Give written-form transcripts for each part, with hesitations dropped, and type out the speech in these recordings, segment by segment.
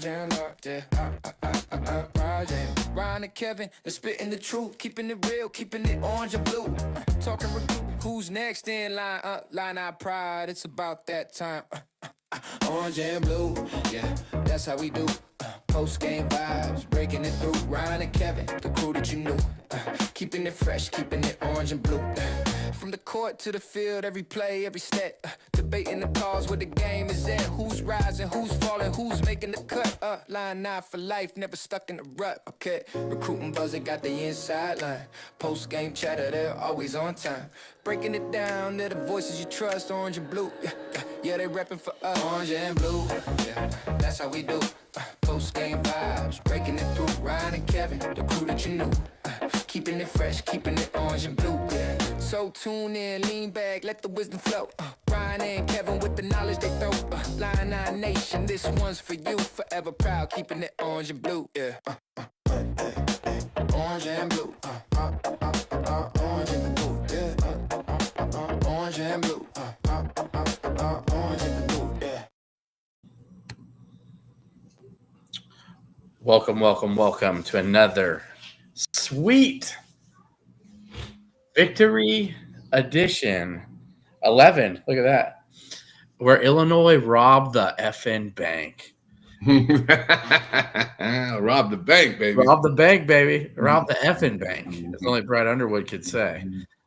Orange and Lord, yeah. Ryan and Kevin, they're spitting the truth, keeping it real, keeping it orange and blue. Talking recruit, who's next in line? Line our pride, it's about that time. Orange and blue, yeah, that's how we do. Post-game vibes, breaking it through. Ryan and Kevin, the crew that you knew. Keeping it fresh, keeping it orange and blue. From the court to the field, every play, every step. Debating the cause where the game is at. Who's rising, who's falling, who's making the cut. Line 9 for life, never stuck in the rut. Okay, recruiting buzzer got the inside line. Post-game chatter, they're always on time. Breaking it down, they're the voices you trust. Orange and blue, yeah, they repping for us. Orange and blue, yeah, that's how we do. Post-game vibes, breaking it through. Ryan and Kevin, the crew that you knew. Keeping it fresh, keeping it orange and blue, yeah. So tune in, lean back, let the wisdom flow. Ryan and Kevin with the knowledge they throw. Line 9 Nation, this one's for you. Forever proud, keeping it orange and blue, yeah. Orange and blue, orange and blue, yeah. Orange and blue, orange and blue, yeah. Welcome to another sweet victory edition 11. Look at that. Where Illinois robbed the effing bank. Rob the bank, baby. Rob the bank, baby. Rob the effing bank. That's only Brad Underwood could say.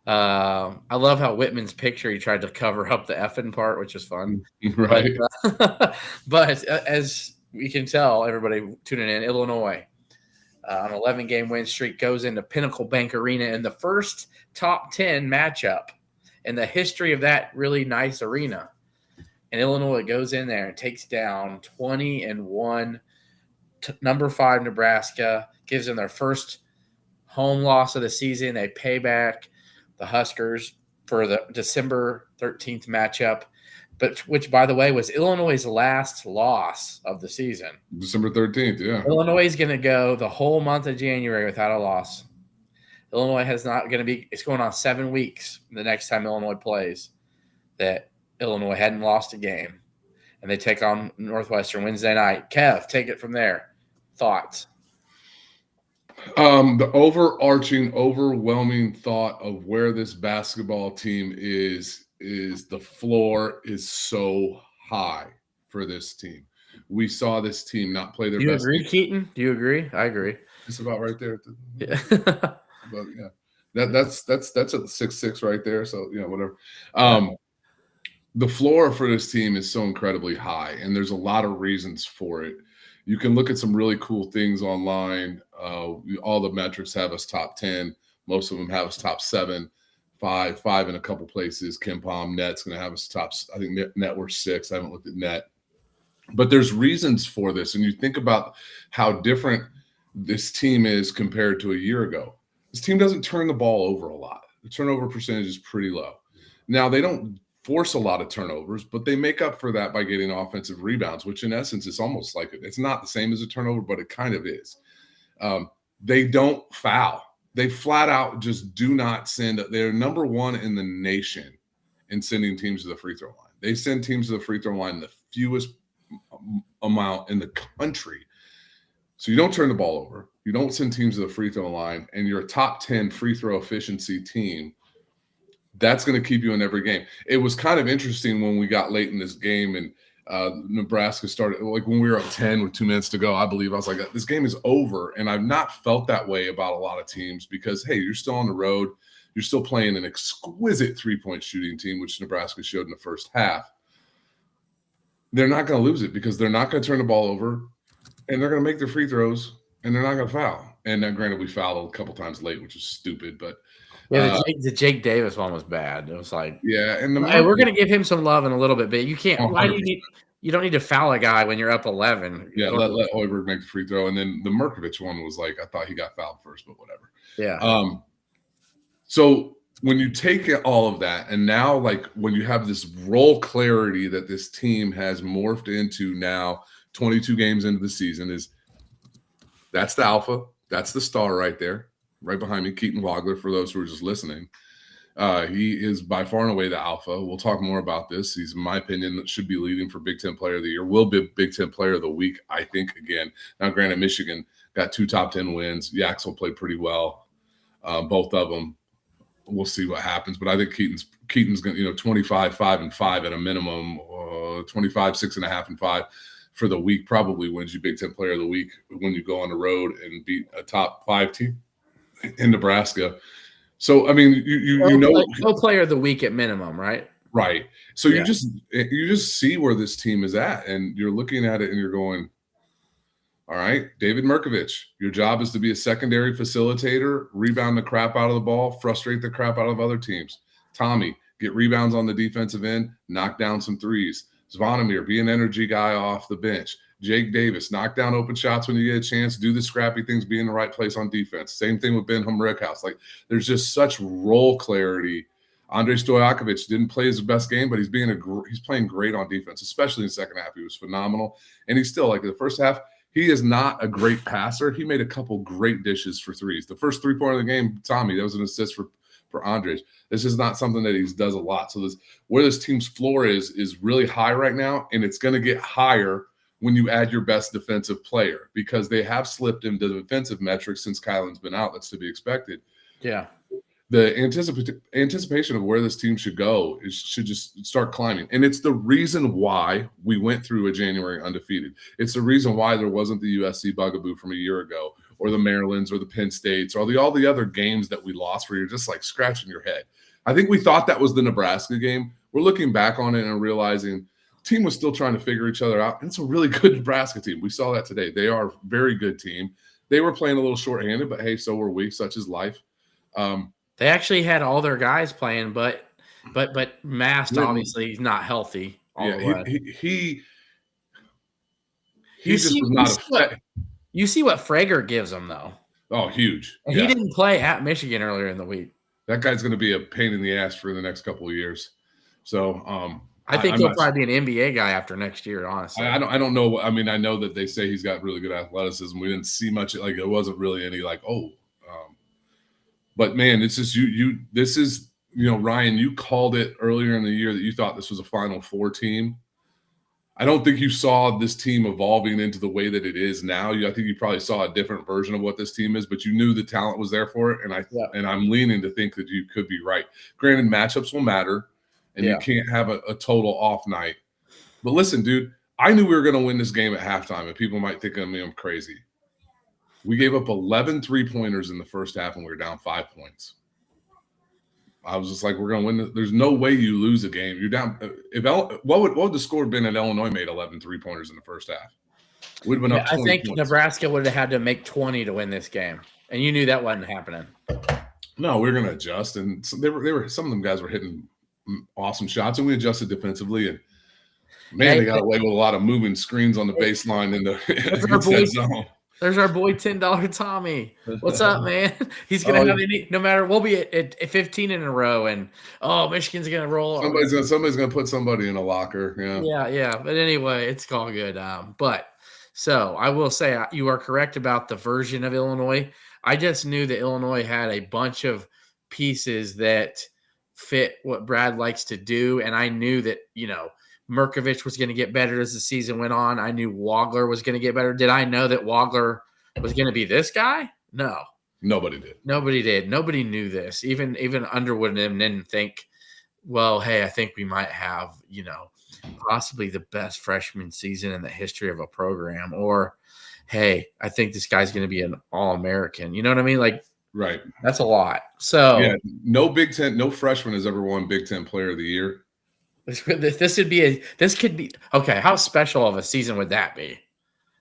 I love how Whitman's picture, he tried to cover up the effing part, which is fun. Right. But as we can tell, everybody tuning in, Illinois on an 11-game win streak goes into Pinnacle Bank Arena in the first top 10 matchup in the history of that really nice arena. And Illinois goes in there and takes down 20-1 number 5 Nebraska, gives them their first home loss of the season. They pay back the Huskers for the December 13th matchup, but which, by the way, was Illinois' last loss of the season. December 13th, yeah. Illinois is going to go the whole month of January without a loss. Illinois has not going to be – it's going on 7 weeks the next time Illinois plays that Illinois hadn't lost a game. And they take on Northwestern Wednesday night. Kev, take it from there. Thoughts? The overarching, overwhelming thought of where this basketball team is the floor is so high for this team. We saw this team not play their best. Do you agree, Keaton? Do you agree? I agree. It's about right there. Yeah. But yeah, that's at 6'6" right there. So whatever. The floor for this team is so incredibly high, and there's a lot of reasons for it. You can look at some really cool things online. All the metrics have us top 10. Most of them have us top 7, 5 in a couple places. KenPom Net's going to have us top. I think Net we're 6. I haven't looked at Net, but there's reasons for this. And you think about how different this team is compared to a year ago. This team doesn't turn the ball over a lot. The turnover percentage is pretty low. Now, they don't force a lot of turnovers, but they make up for that by getting offensive rebounds, which in essence is almost like it's not the same as a turnover, but it kind of is. They don't foul. They flat out just do not send. They're number 1 in the nation in sending teams to the free throw line. They send teams to the free throw line the fewest amount in the country. So you don't turn the ball over. You don't send teams to the free throw line, and you're a top 10 free throw efficiency team. That's going to keep you in every game. It was kind of interesting when we got late in this game and Nebraska started, like when we were up 10 with 2 minutes to go, I believe I was like, this game is over. And I've not felt that way about a lot of teams because, hey, you're still on the road. You're still playing an exquisite three-point shooting team, which Nebraska showed in the first half. They're not going to lose it because they're not going to turn the ball over, and they're going to make their free throws, and they're not going to foul. And then, granted, we fouled a couple times late, which is stupid, but yeah, the Jake Davis one was bad. It was like, yeah, and we're going to give him some love in a little bit, but you can't. Why do you don't need to foul a guy when you're up 11? Yeah, let Hoiberg make the free throw, and then the Merkovich one was like, I thought he got fouled first, but whatever. Yeah. So when you take all of that, and now like when you have this role clarity that this team has morphed into now, 22 games into the season, that's the alpha, that's the star right there. Right behind me, Keaton Wagler, for those who are just listening. He is by far and away the alpha. We'll talk more about this. He's, in my opinion, that should be leading for Big Ten Player of the Year. Will be Big Ten Player of the Week, I think, again. Now, granted, Michigan got 2 top 10 wins. Yaxel played pretty well, both of them. We'll see what happens. But I think Keaton's going to, 25, 5, and 5 at a minimum, 25, 6.5, and 5 for the week probably wins you Big Ten Player of the Week when you go on the road and beat a top 5 team in Nebraska. So, I mean, no player of the week at minimum, right? Right. So you just see where this team is at, and you're looking at it and you're going, all right, David Merkovich, your job is to be a secondary facilitator, rebound the crap out of the ball, frustrate the crap out of other teams. Tommy, get rebounds on the defensive end, knock down some threes. Zvonimir, be an energy guy off the bench. Jake Davis, knock down open shots when you get a chance, do the scrappy things, be in the right place on defense. Same thing with Ben Humrickhouse. Like, there's just such role clarity. Andrei Stojakovic didn't play his best game, but he's playing great on defense, especially in the second half. He was phenomenal. And he's still, like, the first half, he is not a great passer. He made a couple great dishes for threes. The first 3-pointer of the game, Tommy, that was an assist for Andres. This is not something that he does a lot. So where this team's floor is really high right now, and it's going to get higher when you add your best defensive player, because they have slipped into the defensive metrics since Kylan's been out. That's to be expected. Yeah. The anticipation of where this team should go should just start climbing. And it's the reason why we went through a January undefeated. It's the reason why there wasn't the USC bugaboo from a year ago, or the Marylands, or the Penn States, or all the other games that we lost where you're just like scratching your head. I think we thought that was the Nebraska game. We're looking back on it and realizing the team was still trying to figure each other out. And it's a really good Nebraska team. We saw that today. They are a very good team. They were playing a little shorthanded, but hey, so were we. Such is life. They actually had all their guys playing, but Mast obviously he's not healthy. He just was not. You see what Frager gives him though. Oh, huge! And he didn't play at Michigan earlier in the week. That guy's going to be a pain in the ass for the next couple of years. So I think he'll probably be an NBA guy after next year. Honestly, I don't know. I mean, I know that they say he's got really good athleticism. We didn't see much. Like, it wasn't really any like But man, it's just this is, Ryan, you called it earlier in the year that you thought this was a Final Four team. I don't think you saw this team evolving into the way that it is now. I think you probably saw a different version of what this team is, but you knew the talent was there for it. And I'm leaning to think that you could be right. Granted, matchups will matter, and you can't have a total off night. But listen, dude, I knew we were going to win this game at halftime, and people might think I'm crazy. We gave up 11 3-pointers in the first half, and we were down 5 points. I was just like, we're going to win. There's no way you lose a game. You're down. What would the score have been if Illinois made 11 3-pointers in the first half? Would have been up 20 I think points. Nebraska would have had to make 20 to win this game, and you knew that wasn't happening. No, we were going to adjust, and they were. Some of them guys were hitting awesome shots, and we adjusted defensively. And man, they got away with a lot of moving screens on the baseline in the zone. There's our boy $10 Tommy. What's up, man? He's gonna have no matter. We'll be at 15 in a row, and Michigan's gonna roll. Somebody's gonna put somebody in a locker. Yeah. But anyway, it's all good. But so I will say you are correct about the version of Illinois. I just knew that Illinois had a bunch of pieces that fit what Brad likes to do, and I knew that Merkovich was going to get better as the season went on. I knew Wagler was going to get better. Did I know that Wagler was going to be this guy? No. Nobody did. Nobody knew this. Even Underwood and them didn't think, well, hey, I think we might have, possibly the best freshman season in the history of a program. Or, hey, I think this guy's going to be an All-American. You know what I mean? Like, right. That's a lot. So no freshman has ever won Big Ten Player of the Year. This could be okay. How special of a season would that be?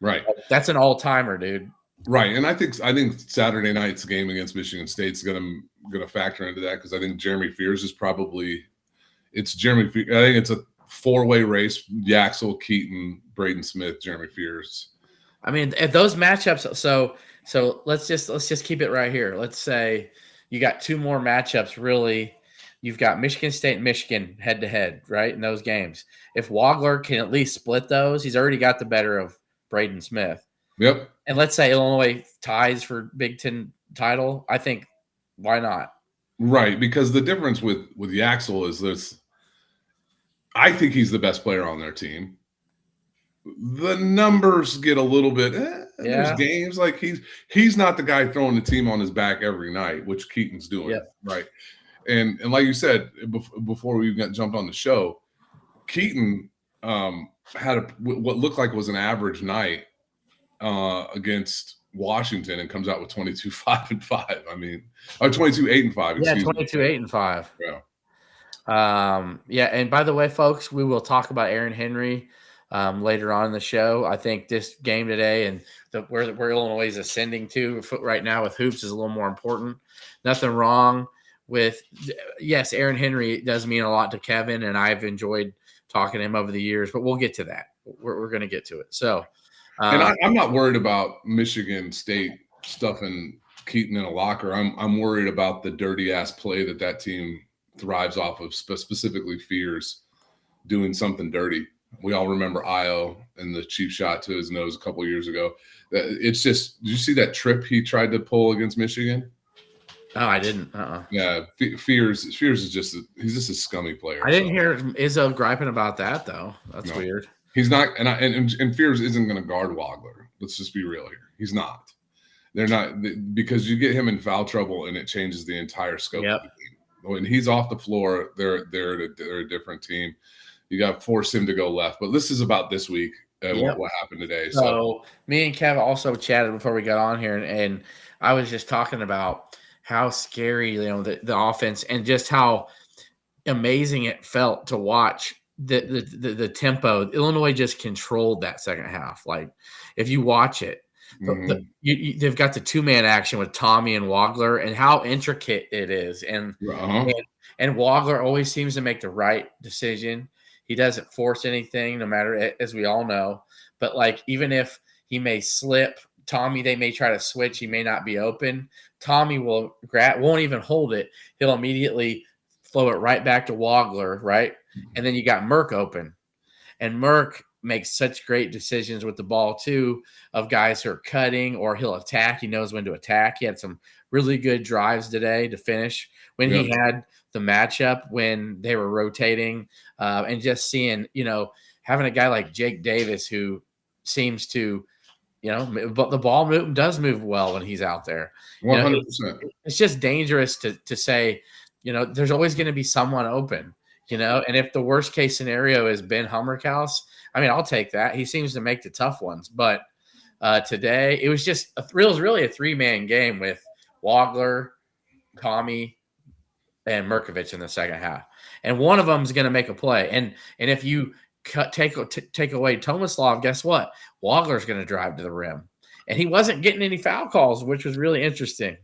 Right. That's an all-timer, dude. Right. And I think Saturday night's game against Michigan State's going to factor into that, because I think Jeremy Fears is Jeremy Fears. I think it's a 4-way race: Yaxel, Keaton, Braden Smith, Jeremy Fears. I mean, at those matchups. So let's just keep it right here. Let's say you got 2 more matchups. Really, you've got Michigan State and Michigan head-to-head, right, in those games. If Wagler can at least split those, he's already got the better of Braden Smith. Yep. And let's say Illinois ties for Big Ten title. I think, why not? Right, because the difference with Yaxel is this. I think he's the best player on their team. The numbers get a little bit. There's Yeah. games like he's not the guy throwing the team on his back every night, which Keaton's doing. Yep. Right, and like you said before we got jumped on the show, Keaton had what looked like was an average night against Washington and comes out with 22-5-5. I mean, 22-8-5. Yeah, Excuse 22-8-5. me. Yeah. And by the way, folks, we will talk about Aaron Henry later on in the show. I think this game today and where Illinois is ascending to right now with hoops is a little more important. Nothing wrong with, yes, Aaron Henry does mean a lot to Kevin, and I've enjoyed talking to him over the years, but we'll get to that. We're going to get to it. So, and I'm not worried about Michigan State stuffing Keaton in a locker. I'm worried about the dirty ass play that team thrives off of, specifically Fears doing something dirty. We all remember Io and the cheap shot to his nose a couple years ago. It's just, did you see that trip he tried to pull against Michigan? Oh, I didn't. Yeah, Fears is just he's just a scummy player. I didn't hear Izzo griping about that though. That's weird. He's not, and Fears isn't going to guard Wagler. Let's just be real here. He's not. They're not, because you get him in foul trouble and it changes the entire scope of the game. When he's off the floor, they're a different team. You got to force him to go left. But this is about this week and what happened today. So me and Kev also chatted before we got on here, and I was just talking about how scary, the offense and just how amazing it felt to watch the tempo. Illinois just controlled that second half. Like if you watch it, they've got the 2-man action with Tommy and Wagler and how intricate it is. And Wagler always seems to make the right decision. He doesn't force anything, no matter, as we all know. But like, even if he may slip, Tommy, they may try to switch. He may not be open. Tommy won't even hold it. He'll immediately flow it right back to Wagler, right? And then you got Merck open. And Merck makes such great decisions with the ball, too, of guys who are cutting or he'll attack. He knows when to attack. He had some really good drives today to finish when he had the matchup, when they were rotating, and just seeing, having a guy like Jake Davis who seems to, but the ball does move well when he's out there. 100%. It's just dangerous to say, there's always going to be someone open, and if the worst case scenario is Ben Hummerkaus, I mean, I'll take that. He seems to make the tough ones. But today, it was just really a 3-man game with Wagler, Tommy, and Merkovich in the second half. And one of them is going to make a play. And if you take away Tomislav, guess what? Wagler's going to drive to the rim. And he wasn't getting any foul calls, which was really interesting.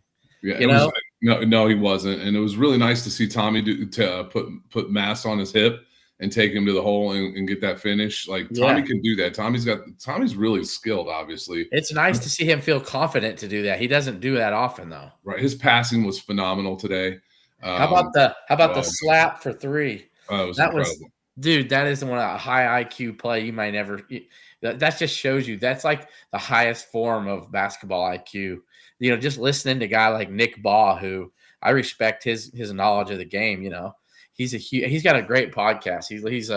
Yeah, no, he wasn't. And it was really nice to see Tommy put Mass on his hip and take him to the hole and get that finish. Like Tommy can do that. Tommy's really skilled, obviously. It's nice to see him feel confident to do that. He doesn't do that often, though. Right. His passing was phenomenal today. How about the slap for 3? Was incredible. Dude, that is one of the high IQ play you might never. That just shows you that's like the highest form of basketball IQ. Just listening to a guy like Nick Baugh, who I respect his knowledge of the game. He's got a great podcast. He's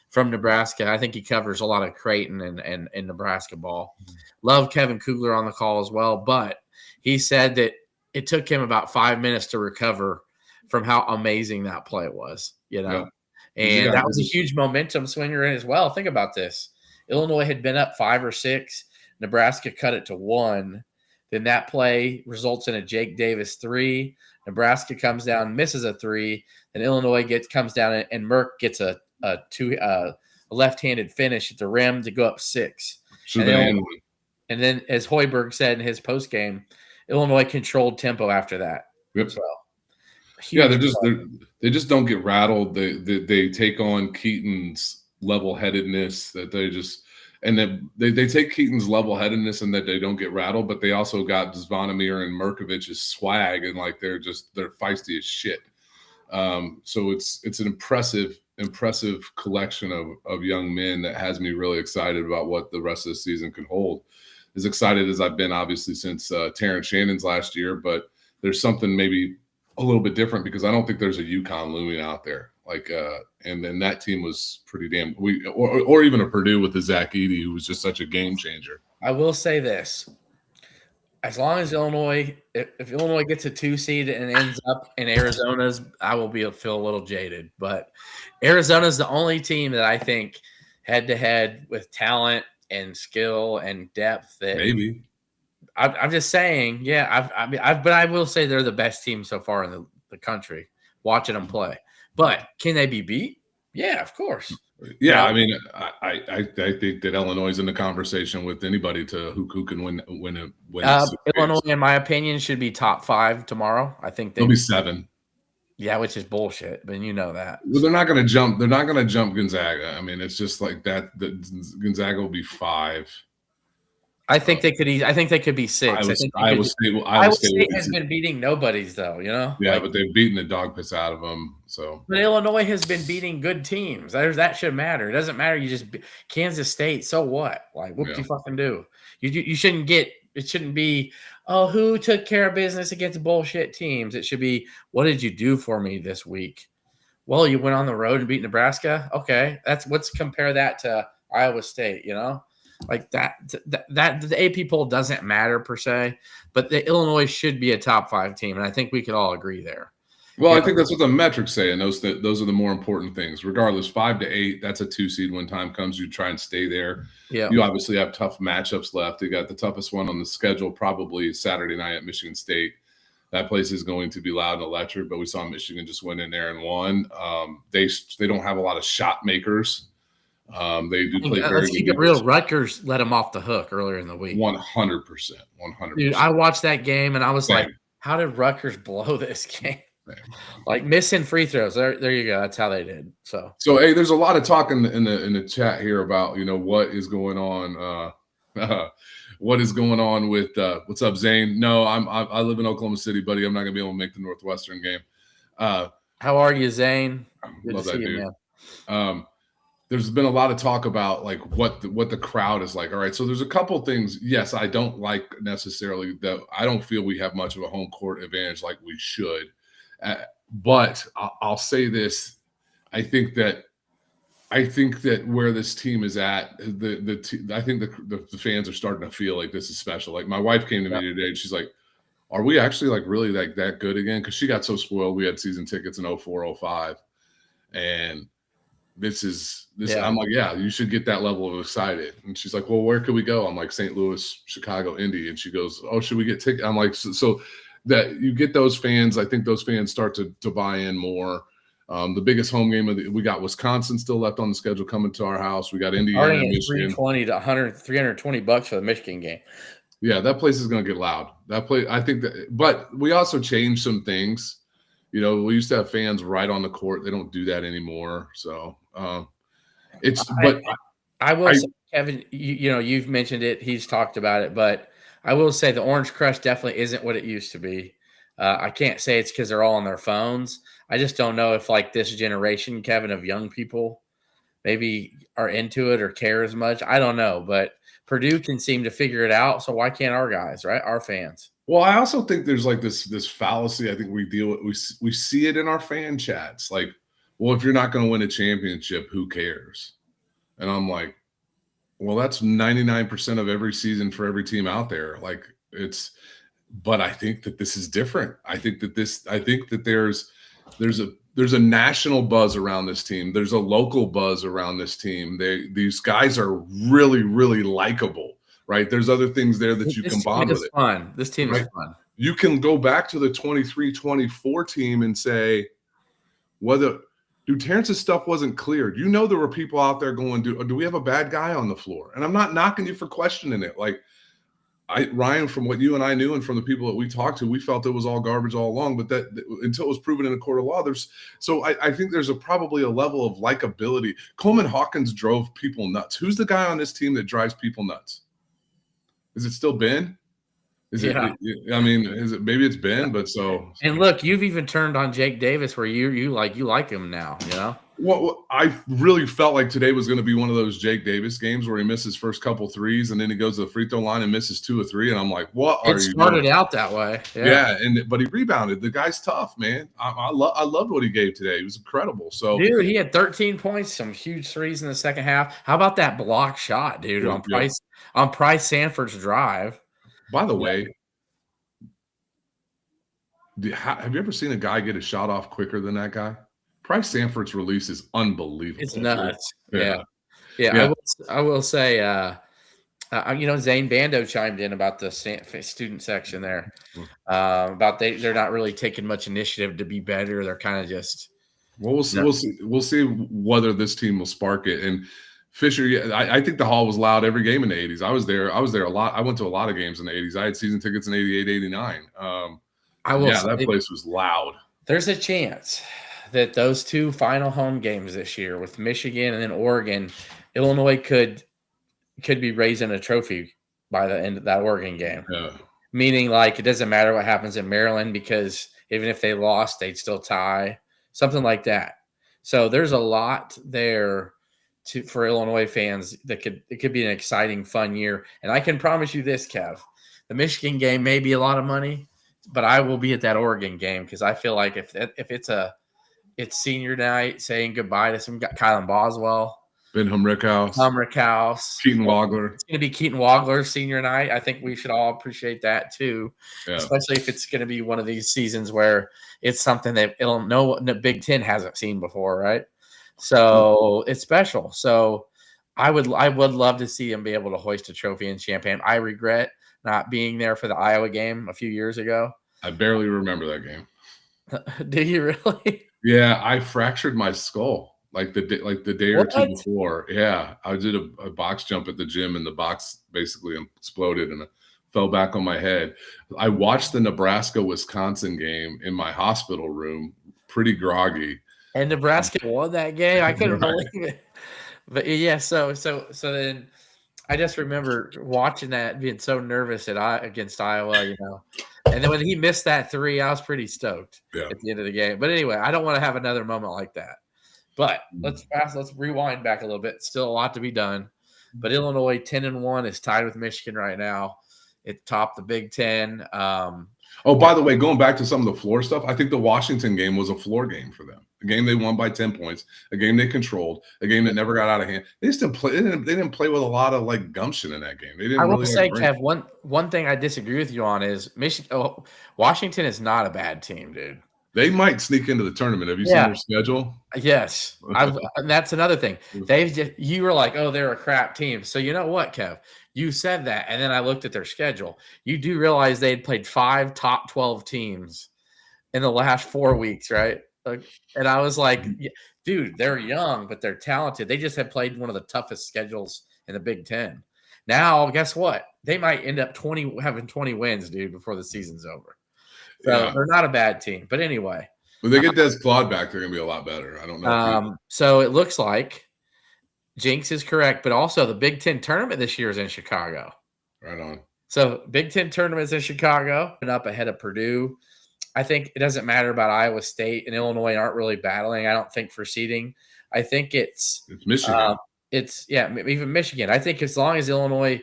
from Nebraska. I think he covers a lot of Creighton and Nebraska ball. Love Kevin Kugler on the call as well, but he said that it took him about 5 minutes to recover from how amazing that play was. And that was a huge momentum swinger in as well. Think about this. Illinois had been up 5 or 6. Nebraska cut it to 1. Then that play results in a Jake Davis 3. Nebraska comes down, misses a 3. Then Illinois comes down and Merck gets a left-handed finish at the rim to go up 6. And then, as Hoiberg said in his postgame, Illinois controlled tempo after that. Yep. So, they just don't get rattled. They take on Keaton's level-headedness and then they take Keaton's level-headedness and that they don't get rattled, but they also got Zvonimir and Merkovich's swag and like they're feisty as shit. So it's an impressive collection of young men that has me really excited about what the rest of the season can hold. As excited as I've been, obviously, since Terrence Shannon's last year, but there's something maybe a little bit different because I don't think there's a UConn looming out there. And then that team was pretty damn or even a Purdue with the Zach Edey, who was just such a game changer. I will say this. As long as Illinois, if Illinois gets a 2 seed and ends up in Arizona's, I will feel a little jaded. But Arizona's the only team that I think head to head with talent and skill and depth that Maybe. I'm just saying, yeah. But I will say they're the best team so far in the country. Watching them play, but can they be beat? Yeah, of course. Yeah, I mean, I think that Illinois is in the conversation with anybody to who can win. Illinois, in my opinion, should be top 5 tomorrow. I think they'll be 7. Yeah, which is bullshit, but you know that. Well, they're not going to jump. They're not going to jump Gonzaga. I mean, it's just like that. Gonzaga will be 5. I think they could. I think they could be 6. Iowa State has been beating nobodies, though. You know. Yeah, but they've beaten the dog piss out of them. So. But Illinois has been beating good teams. That should matter. It doesn't matter. You just Kansas State. So what? Like, what do you fucking do? You shouldn't get. It shouldn't be. Oh, who took care of business against bullshit teams? It should be. What did you do for me this week? Well, you went on the road and beat Nebraska. Okay, let's compare that to Iowa State. You know. Like that the AP poll doesn't matter per se, but the Illinois should be a top 5 team, and I think we could all agree there. Well, I think that's what the metrics say, and those are the more important things. Regardless, 5 to 8, that's a 2 seed when time comes. You try and stay there. Yeah, you obviously have tough matchups left. You got the toughest one on the schedule, probably Saturday night at Michigan State. That place is going to be loud and electric, but we saw Michigan just went in there and won. They don't have a lot of shot makers. They do play very. Let's keep it real. Rutgers let them off the hook earlier in the week. 100%. Dude, I watched that game and I was like, "How did Rutgers blow this game?" Like missing free throws. There you go. That's how they did. So hey, there's a lot of talk in the chat here about what is going on. What is going on with what's up, Zane? No, I live in Oklahoma City, buddy. I'm not gonna be able to make the Northwestern game. How are you, Zane? Good love that dude. Man. There's been a lot of talk about like what the crowd is like. All right, so there's a couple things. Yes, I don't like necessarily that. I don't feel we have much of a home court advantage like we should. But I'll say this: I think that where this team is at, I think the fans are starting to feel like this is special. Like my wife came to me today, and she's like, "Are we actually like really like that good again?" Because she got so spoiled. We had season tickets in 04, 05, and this is. I'm like, yeah, you should get that level of excited. And she's like, well, where could we go? I'm like, St. Louis, Chicago, Indy. And she goes, oh, should we get tickets? I'm like, so that you get those fans. I think those fans start to buy in more. The biggest home game we got Wisconsin still left on the schedule coming to our house. We got Indiana, Michigan. $320 to $320 for the Michigan game. Yeah, that place is going to get loud. I think that, but we also changed some things. We used to have fans right on the court. They don't do that anymore. So, I will say, Kevin, you've mentioned it. He's talked about it, but I will say the Orange Crush definitely isn't what it used to be. I can't say it's because they're all on their phones. I just don't know if like this generation, Kevin, of young people maybe are into it or care as much. I don't know, but Purdue can seem to figure it out. So why can't our guys, right? Our fans. Well, I also think there's like this fallacy. I think we deal with. We see it in our fan chats. Like, well, if you're not going to win a championship, who cares? And I'm like, well, that's 99% of every season for every team out there. Like but I think that this is different. I think that there's a national buzz around this team. There's a local buzz around this team. These guys are really, really likable, right? There's other things there that you can bond with. Fun. This team is fun. You can go back to the 23-24 team and say, Terrence's stuff wasn't cleared. There were people out there going, do we have a bad guy on the floor? And I'm not knocking you for questioning it. Like, Ryan, from what you and I knew and from the people that we talked to, we felt it was all garbage all along, but that until it was proven in a court of law, I think there's probably a level of likability. Coleman Hawkins drove people nuts. Who's the guy on this team that drives people nuts? Is it still Ben? Maybe it's Ben, but so. And look, you've even turned on Jake Davis where you like him now, Well, I really felt like today was going to be one of those Jake Davis games where he misses first couple threes and then he goes to the free throw line and misses 2 or 3. And I'm like, what are It you started doing? out that way. Yeah, but he rebounded. The guy's tough, man. I loved what he gave today. It was incredible. So, Dude, he had 13 points, some huge threes in the second half. How about that block shot, dude, on Price Sanford's drive? by the way, have you ever seen a guy get a shot off quicker than that guy? Price Sanford's release is unbelievable. It's nuts. Yeah. I will say, Zane Bando chimed in about the student section there. About they're not really taking much initiative to be better. They're kind of just. Well, we'll see whether this team will spark it. And Fisher, I think the Hall was loud every game in the 80s. I was there a lot. I went to a lot of games in the 80s. I had season tickets in 88, 89. That place was loud. There's a chance that those two final home games this year with Michigan and then Oregon, Illinois could be raising a trophy by the end of that Oregon game. Yeah. Meaning, like, it doesn't matter what happens in Maryland because even if they lost, they'd still tie. Something like that. So there's a lot there for Illinois fans it could be an exciting, fun year. And I can promise you this, Kev, the Michigan game may be a lot of money, but I will be at that Oregon game because I feel like if it's senior night, saying goodbye to some guy, Kylan Boswell, Ben Humrickhouse, Keaton Wagler. It's going to be Keaton Wagler senior night. I think we should all appreciate that too, especially if it's going to be one of these seasons where it's something that the Big Ten hasn't seen before, right? So it's special. So I would love to see him be able to hoist a trophy in Champaign. I regret not being there for the Iowa game a few years ago. I barely remember that game. Do you really? Yeah, I fractured my skull. Like the day or two before. Yeah, I did a box jump at the gym and the box basically exploded and it fell back on my head. I watched the Nebraska-Wisconsin game in my hospital room, pretty groggy. And Nebraska won that game. I couldn't believe it. But yeah, so then I just remember watching that, being so nervous against Iowa, And then when he missed that 3, I was pretty stoked at the end of the game. But anyway, I don't want to have another moment like that. But let's rewind back a little bit. Still a lot to be done. But Illinois 10-1 is tied with Michigan right now. It topped the Big Ten. By the way, going back to some of the floor stuff, I think the Washington game was a floor game for them. A game they won by 10 points, a game they controlled, a game that never got out of hand. They just didn't play. They didn't play with a lot of gumption in that game. They didn't. I will say, Kev, one thing I disagree with you on is Washington is not a bad team, dude. They might sneak into the tournament. Have you seen their schedule? Yes. And that's another thing. You were like, oh, they're a crap team. So you know what, Kev? You said that, and then I looked at their schedule. You do realize they had played 5 top 12 teams in the last 4 weeks, right? And I was like, dude, they're young, but they're talented. They just have played one of the toughest schedules in the Big Ten. Now, guess what? They might end up having 20 wins, dude, before the season's over. So they're not a bad team. But anyway. When they get Des Claude back, they're going to be a lot better. I don't know. So it looks like Jinx is correct, but also the Big Ten tournament this year is in Chicago. Right on. So Big Ten tournament's in Chicago and up ahead of Purdue. I think it doesn't matter about Iowa State and Illinois aren't really battling, I don't think, for seeding. I think it's Michigan. Even Michigan. I think as long as Illinois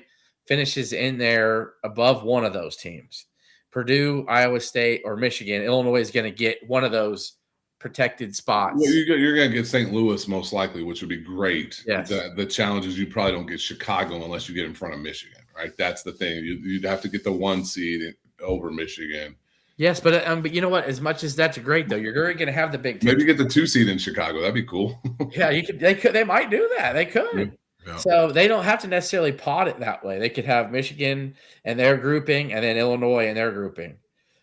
finishes in there above one of those teams, Purdue, Iowa State, or Michigan, Illinois is going to get one of those protected spots. Well, you're going to get St. Louis most likely, which would be great. Yes. The challenge is you probably don't get Chicago unless you get in front of Michigan, right? That's the thing. You'd have to get the 1 seed over Michigan. Yes, but you know what? As much as that's great, though, you're going to have the Big Ten. Maybe get the 2 seed in Chicago. That'd be cool. Yeah, they might do that. They could. Yeah. So they don't have to necessarily pot it that way. They could have Michigan and their grouping, and then Illinois and their grouping.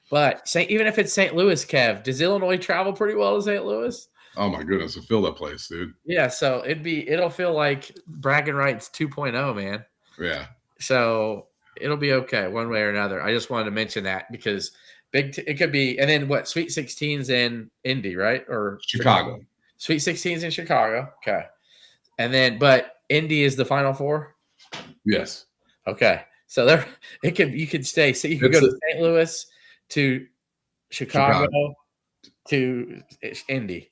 But even if it's St. Louis, Kev, does Illinois travel pretty well to St. Louis? Oh my goodness, fill that place, dude. Yeah, so it'll feel like bragging rights 2.0, man. Yeah. So it'll be okay one way or another. I just wanted to mention that because it could be, and then what? Sweet 16's in Indy, right? Or Chicago. Sweet 16's in Chicago. Okay, and then but Indy is the Final Four. Yes. Okay, so you could stay. So you could go to St. Louis, to Chicago, to Indy.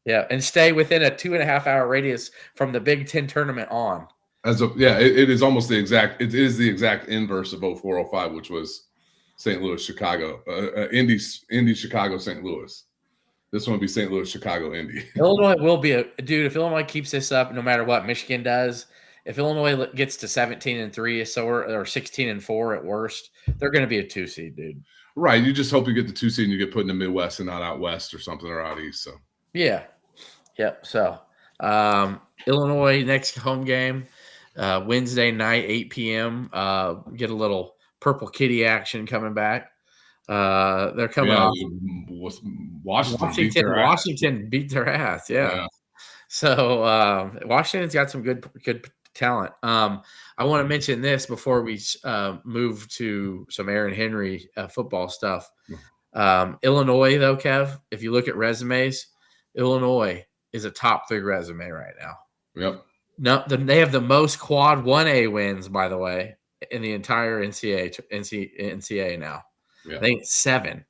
Yeah, and stay within a 2.5-hour radius from the Big Ten tournament on. It is almost the exact. It is the exact inverse of 0405, which was St. Louis, Chicago, Indy, Chicago, St. Louis. This one would be St. Louis, Chicago, Indy. Illinois will be dude. If Illinois keeps this up, no matter what Michigan does, if Illinois gets to 17-3, or 16-4 at worst, they're going to be a 2 seed, dude. Right. You just hope you get the 2 seed and you get put in the Midwest and not out west or something, or out east. So yeah, yep. So Illinois next home game Wednesday night, 8 p.m. Get a little Purple Kitty action coming back. They're coming off. Washington beat their ass. Yeah. So Washington's got some good talent. I want to mention this before we move to some Aaron Henry football stuff. Illinois, though, Kev, if you look at resumes, Illinois is a top 3 resume right now. Yep. No, they have the most quad 1A wins, by the way, in the entire NCAA now. Yeah. I think it's 7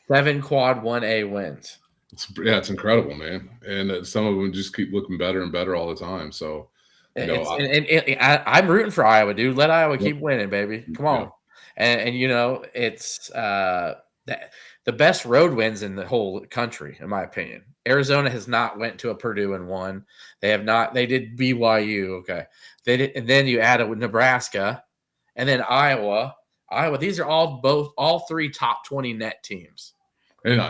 quad 1A wins. It's incredible, man. And some of them just keep looking better and better all the time. So, I'm rooting for Iowa, dude. Let Iowa keep winning, baby. Come on. Yeah. And it's the best road wins in the whole country, in my opinion. Arizona has not went to a Purdue and won. They have not. They did BYU. Okay. They did, and then you add it with Nebraska, and then Iowa. These are all 3 top 20 net teams. And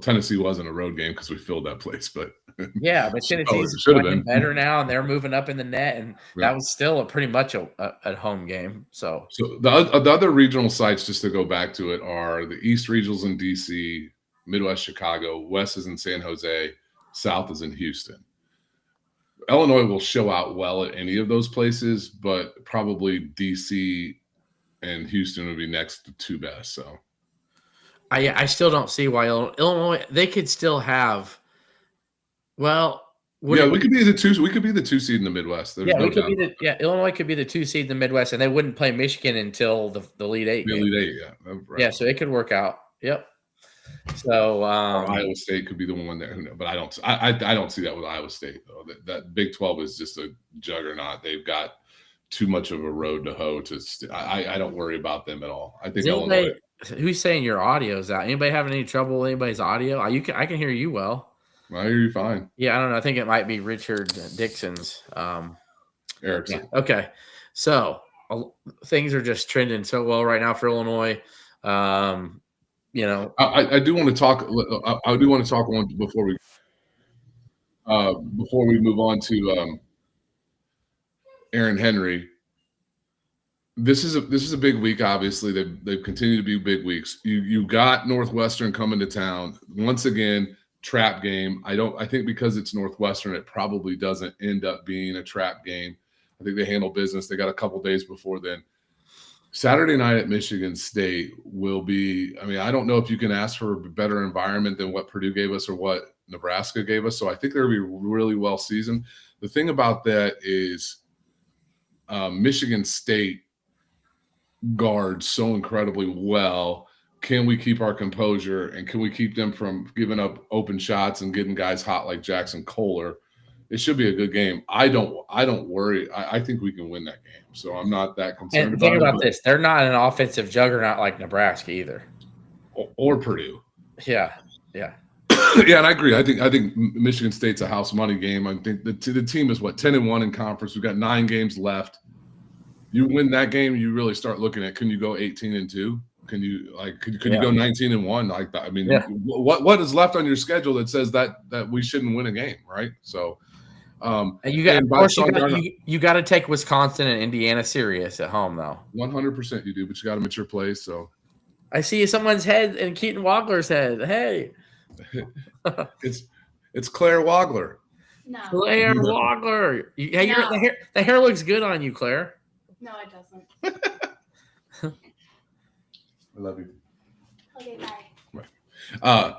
Tennessee wasn't a road game because we filled that place, but yeah, but Tennessee's playing better now, and they're moving up in the net, and that was still pretty much a home game. So the other regional sites, just to go back to it, are the East Regionals in DC, Midwest Chicago, West is in San Jose, South is in Houston. Illinois will show out well at any of those places, but probably DC and Houston would be next to 2 best. So. I still don't see why Illinois. They could still have. Well, we could be the 2. We could be the 2 seed in the Midwest. Illinois could be the 2 seed in the Midwest, and they wouldn't play Michigan until the Elite 8. The Elite 8, yeah. Right. Yeah, so it could work out. Yep. So Iowa State could be the one there, but I don't see that with Iowa State though. That Big 12 is just a juggernaut. They've got too much of a road to hoe. I don't worry about them at all. I think Illinois. Who's saying your audio's out? Anybody having any trouble with anybody's audio? I can hear you well. I hear you fine. Yeah, I don't know. I think it might be Richard Dixon's. Erickson. Yeah. Okay, so things are just trending so well right now for Illinois. I do want to talk. I do want to talk on before we move on to Aaron Henry. This is a big week. Obviously, they've continued to be big weeks. You got Northwestern coming to town once again. Trap game. I think because it's Northwestern, it probably doesn't end up being a trap game. I think they handle business. They got a couple days before then. Saturday night at Michigan State will be. I mean, I don't know if you can ask for a better environment than what Purdue gave us or what Nebraska gave us. So I think they're going to be really well seasoned. The thing about that is Michigan State guards so incredibly well. Can we keep our composure, and can we keep them from giving up open shots and getting guys hot like Jackson Kohler? It should be a good game. I don't worry. I think we can win that game. So I'm not that concerned. And think about this. They're not an offensive juggernaut like Nebraska either. Or Purdue. Yeah. Yeah. Yeah, and I agree. I think Michigan State's a house money game. I think the team is 10-1 in conference. We've got 9 games left. You win that game, you really start looking at, can you go 18-2? Can you could you go 19-1 like that? I mean, what is left on your schedule that says that we shouldn't win a game, right? So, you got to take Wisconsin and Indiana serious at home, though. 100% you do, but you got them at your place. So, I see someone's head in Keaton Wagler's head. Hey, it's Claire Wagler. No, Claire Wagler. Hey, no. The hair looks good on you, Claire. No, it doesn't. I love you. Okay, bye.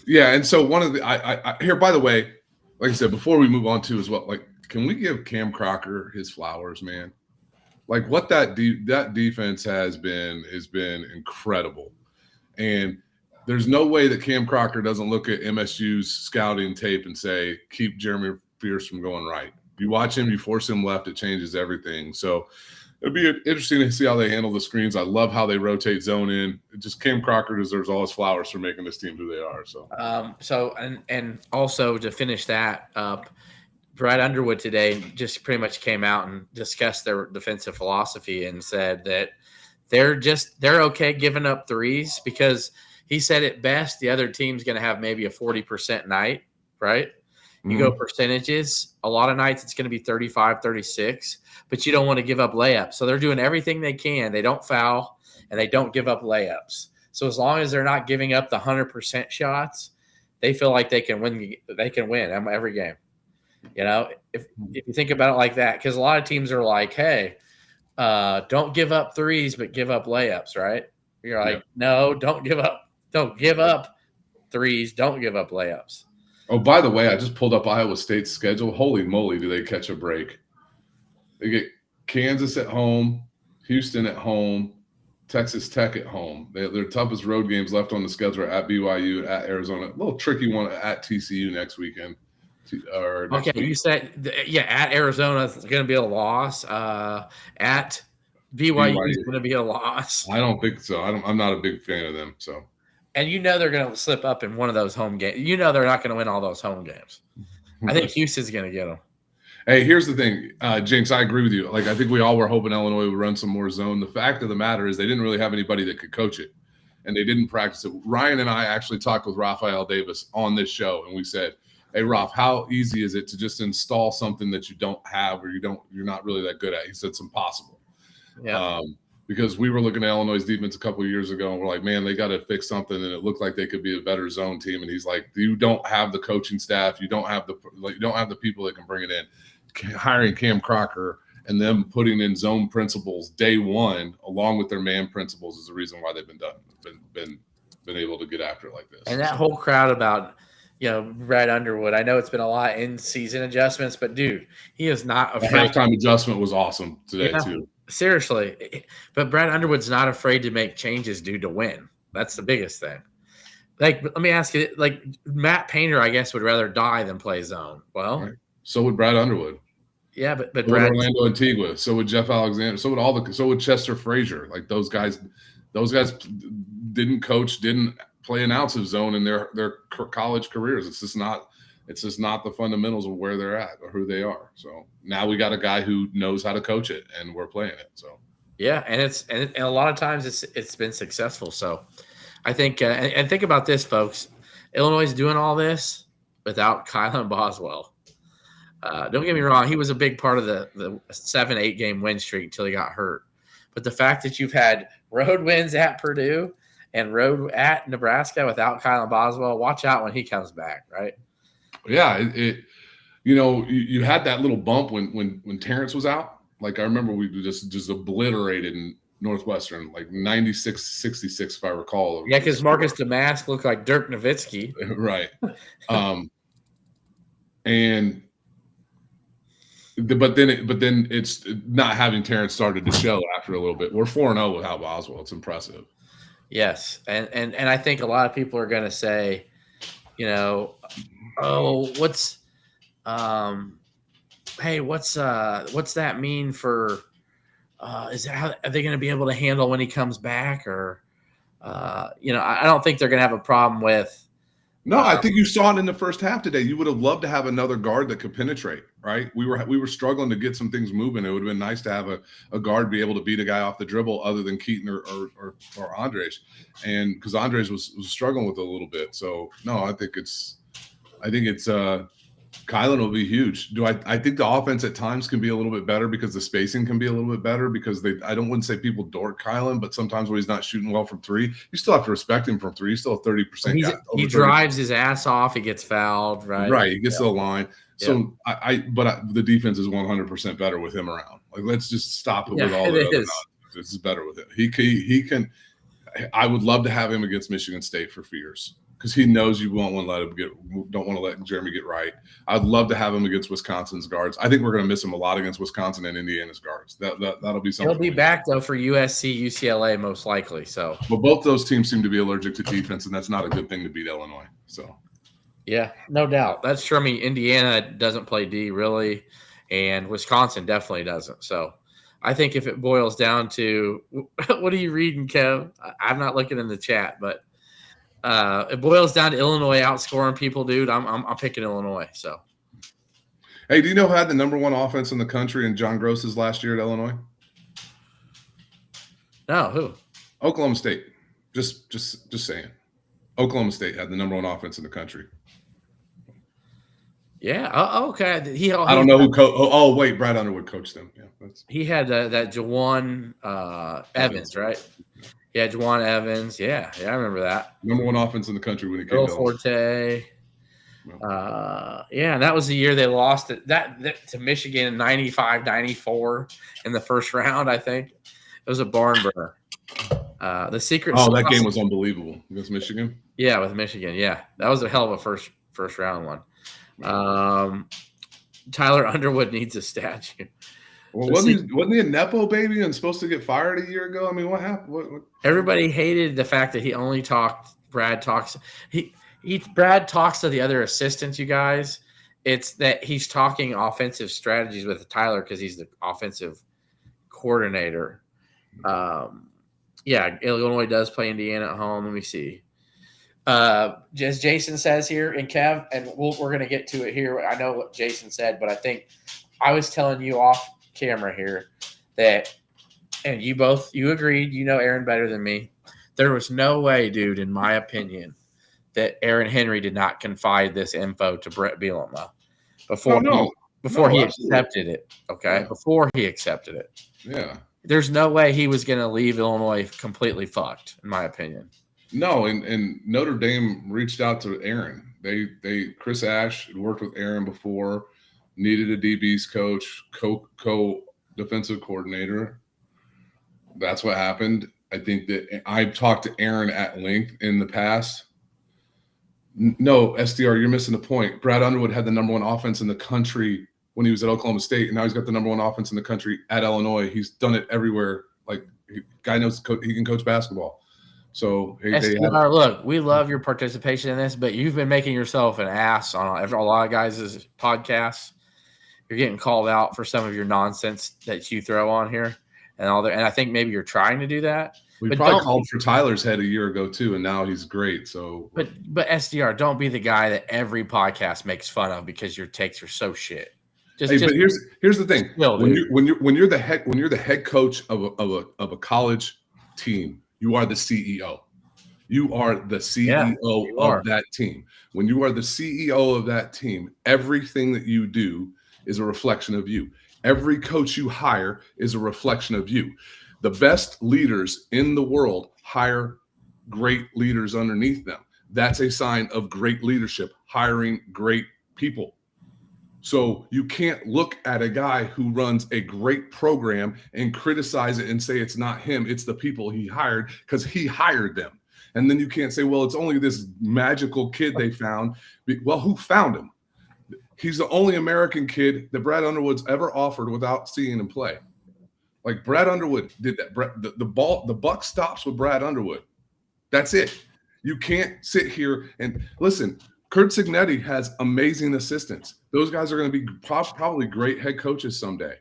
Yeah, and so one of the I here, by the way, like I said, before we move on to as well, like, can we give Cam Crocker his flowers, man? Like what that defense has been incredible, and there's no way that Cam Crocker doesn't look at MSU's scouting tape and say, keep Jeremy Fierce from going right. You watch him, you force him left, it changes everything. So it'll be interesting to see how they handle the screens. I love how they rotate zone in. Just Cam Crocker deserves all his flowers for making this team who they are. So, and also to finish that up, Brad Underwood today just pretty much came out and discussed their defensive philosophy and said that they're okay giving up threes because he said it best. The other team's going to have maybe a 40% night, right? You go percentages. A lot of nights it's going to be 35, 36, but you don't want to give up layups. So they're doing everything they can. They don't foul and they don't give up layups. So as long as they're not giving up the 100% shots, they feel like they can win. They can win every game. You know, if you think about it like that, because a lot of teams are like, hey, don't give up threes, but give up layups, right? You're like, no, don't give up threes, don't give up layups. Oh, by the way, I just pulled up Iowa State's schedule. Holy moly, do they catch a break. They get Kansas at home, Houston at home, Texas Tech at home. Their toughest road games left on the schedule are at BYU, at Arizona. A little tricky one at TCU next weekend. Week. You said, at Arizona it's going to be a loss. At BYU is going to be a loss. I don't think so. I'm not a big fan of them. So. And they're going to slip up in one of those home games. They're not going to win all those home games. I think Houston's going to get them. Hey, here's the thing, Jinx, I agree with you. Like, I think we all were hoping Illinois would run some more zone. The fact of the matter is they didn't really have anybody that could coach it, and they didn't practice it. Ryan and I actually talked with Raphael Davis on this show, and we said, hey, Raph, how easy is it to just install something that you don't have or you're not really that good at? He said it's impossible. Yeah. Because we were looking at Illinois' defense a couple of years ago, and we're like, man, they got to fix something, and it looked like they could be a better zone team. And he's like, you don't have the coaching staff, you don't have the people that can bring it in. Hiring Cam Crocker and them putting in zone principles day one, along with their man principles, is the reason why they've been able to get after it like this. And that whole crowd about Brad Underwood. I know it's been a lot in season adjustments, but dude, he is not afraid. The halftime adjustment was awesome today too. Seriously, but Brad Underwood's not afraid to make changes, dude, to win. That's the biggest thing. Like, let me ask you, like Matt Painter, I guess, would rather die than play zone. Well, right. So would Brad Underwood. Yeah, but so Brad, Orlando Antigua. So would Jeff Alexander. So would Chester Frazier. Like those guys didn't coach, didn't play an ounce of zone in their college careers. It's just not the fundamentals of where they're at or who they are. So now we got a guy who knows how to coach it, and we're playing it. So yeah, and a lot of times it's been successful. So I think and think about this, folks. Illinois is doing all this without Kylan Boswell. Don't get me wrong; he was a big part of the 7-8 game win streak until he got hurt. But the fact that you've had road wins at Purdue and road at Nebraska without Kylan Boswell, watch out when he comes back, right? Yeah, you had that little bump when Terrence was out. Like I remember we just obliterated in Northwestern, like 96-66, if I recall. Yeah, because Marcus Damask looked like Dirk Nowitzki. Right. But then it's not having Terrence started to show after a little bit. We're 4-0 without Boswell. It's impressive. Yes, and I think a lot of people are going to say, what's that mean for? Are they going to be able to handle when he comes back, or I don't think they're going to have a problem with. No, I think you saw it in the first half today. You would have loved to have another guard that could penetrate, right? We were struggling to get some things moving. It would have been nice to have a guard be able to beat a guy off the dribble other than Keaton or Andres, and because Andres was struggling with it a little bit. So no, I think it's Kylan will be huge. I think the offense at times can be a little bit better because the spacing can be a little bit better because wouldn't say people dork Kylan, but sometimes when he's not shooting well from three, you still have to respect him from three. He's still 30%. He drives his ass off. He gets fouled, right? Right. He gets to the line. So the defense is 100% better with him around. Like, let's just stop it with all the other. This is better with him. He can. I would love to have him against Michigan State for Fears, because he knows you don't want to let Jeremy get right. I'd love to have him against Wisconsin's guards. I think we're going to miss him a lot against Wisconsin and Indiana's guards. conference. That'll be something. He'll be back though for USC, UCLA most likely. So, but both those teams seem to be allergic to defense, and that's not a good thing to beat Illinois. So, yeah, no doubt. That's true. I mean, Indiana doesn't play D really, and Wisconsin definitely doesn't. So, I think if it boils down to what are you reading, Kev? I'm not looking in the chat, but it boils down to Illinois outscoring people, dude. I'm picking Illinois. So. Hey, do you know who had the #1 offense in the country in John Gross's last year at Illinois? No, who? Oklahoma State. Just saying. Oklahoma State had the #1 offense in the country. Yeah. Oh, okay. I don't know who. Oh, wait, Brad Underwood coached them. Yeah, he had that Jawan Evans, right? Yeah, Jawan Evans. Yeah, I remember that. #1 offense in the country when he came to Forte. Yeah, and that was the year they lost it that to Michigan in 95-94 in the first round, I think. It was a barn burner. The secret sauce. That game was unbelievable against Michigan. Yeah, with Michigan. Yeah, that was a hell of a first round one. Tyler Underwood needs a statue. Well, wasn't he a Nepo baby and supposed to get fired a year ago? I mean, what happened? What? Everybody hated the fact that he only talked. Brad talks. Brad talks to the other assistants, you guys. It's that he's talking offensive strategies with Tyler because he's the offensive coordinator. Yeah, Illinois does play Indiana at home. Let me see. As Jason says here, and Kev, and we're going to get to it here. I know what Jason said, but I think I was telling you off camera here that, and you agreed, you know Aaron better than me. There was no way, dude, in my opinion, that Aaron Henry did not confide this info to Brett Bielema before he accepted it. Okay, before he accepted it. Yeah, there's no way he was going to leave Illinois completely fucked, in my opinion. No, and Notre Dame reached out to Aaron. Chris Ash had worked with Aaron before, needed a DB's coach, co-defensive coordinator. That's what happened. I think that I've talked to Aaron at length in the past. No, SDR, you're missing the point. Brad Underwood had the #1 offense in the country when he was at Oklahoma State, and now he's got the #1 offense in the country at Illinois. He's done it everywhere. Like, guy knows he can coach basketball. So SDR, look, we love your participation in this, but you've been making yourself an ass on a lot of guys' podcasts. You're getting called out for some of your nonsense that you throw on here, and I think maybe you're trying to do that. We probably called for Tyler's head a year ago too, and now he's great. So, but SDR, don't be the guy that every podcast makes fun of because your takes are so shit. But here's the thing: when you're the head coach of a college team, you are the CEO. You are the CEO of that team. When you are the CEO of that team, everything that you do is a reflection of you. Every coach you hire is a reflection of you. The best leaders in the world hire great leaders underneath them. That's a sign of great leadership, hiring great people. So you can't look at a guy who runs a great program and criticize it and say it's not him, it's the people he hired, because he hired them. And then you can't say, well, it's only this magical kid they found. Well, who found him? He's the only American kid that Brad Underwood's ever offered without seeing him play. Like, Brad Underwood did that. The buck stops with Brad Underwood. That's it. You can't sit here and listen. Kurt Signetti has amazing assistants. Those guys are going to be probably great head coaches someday.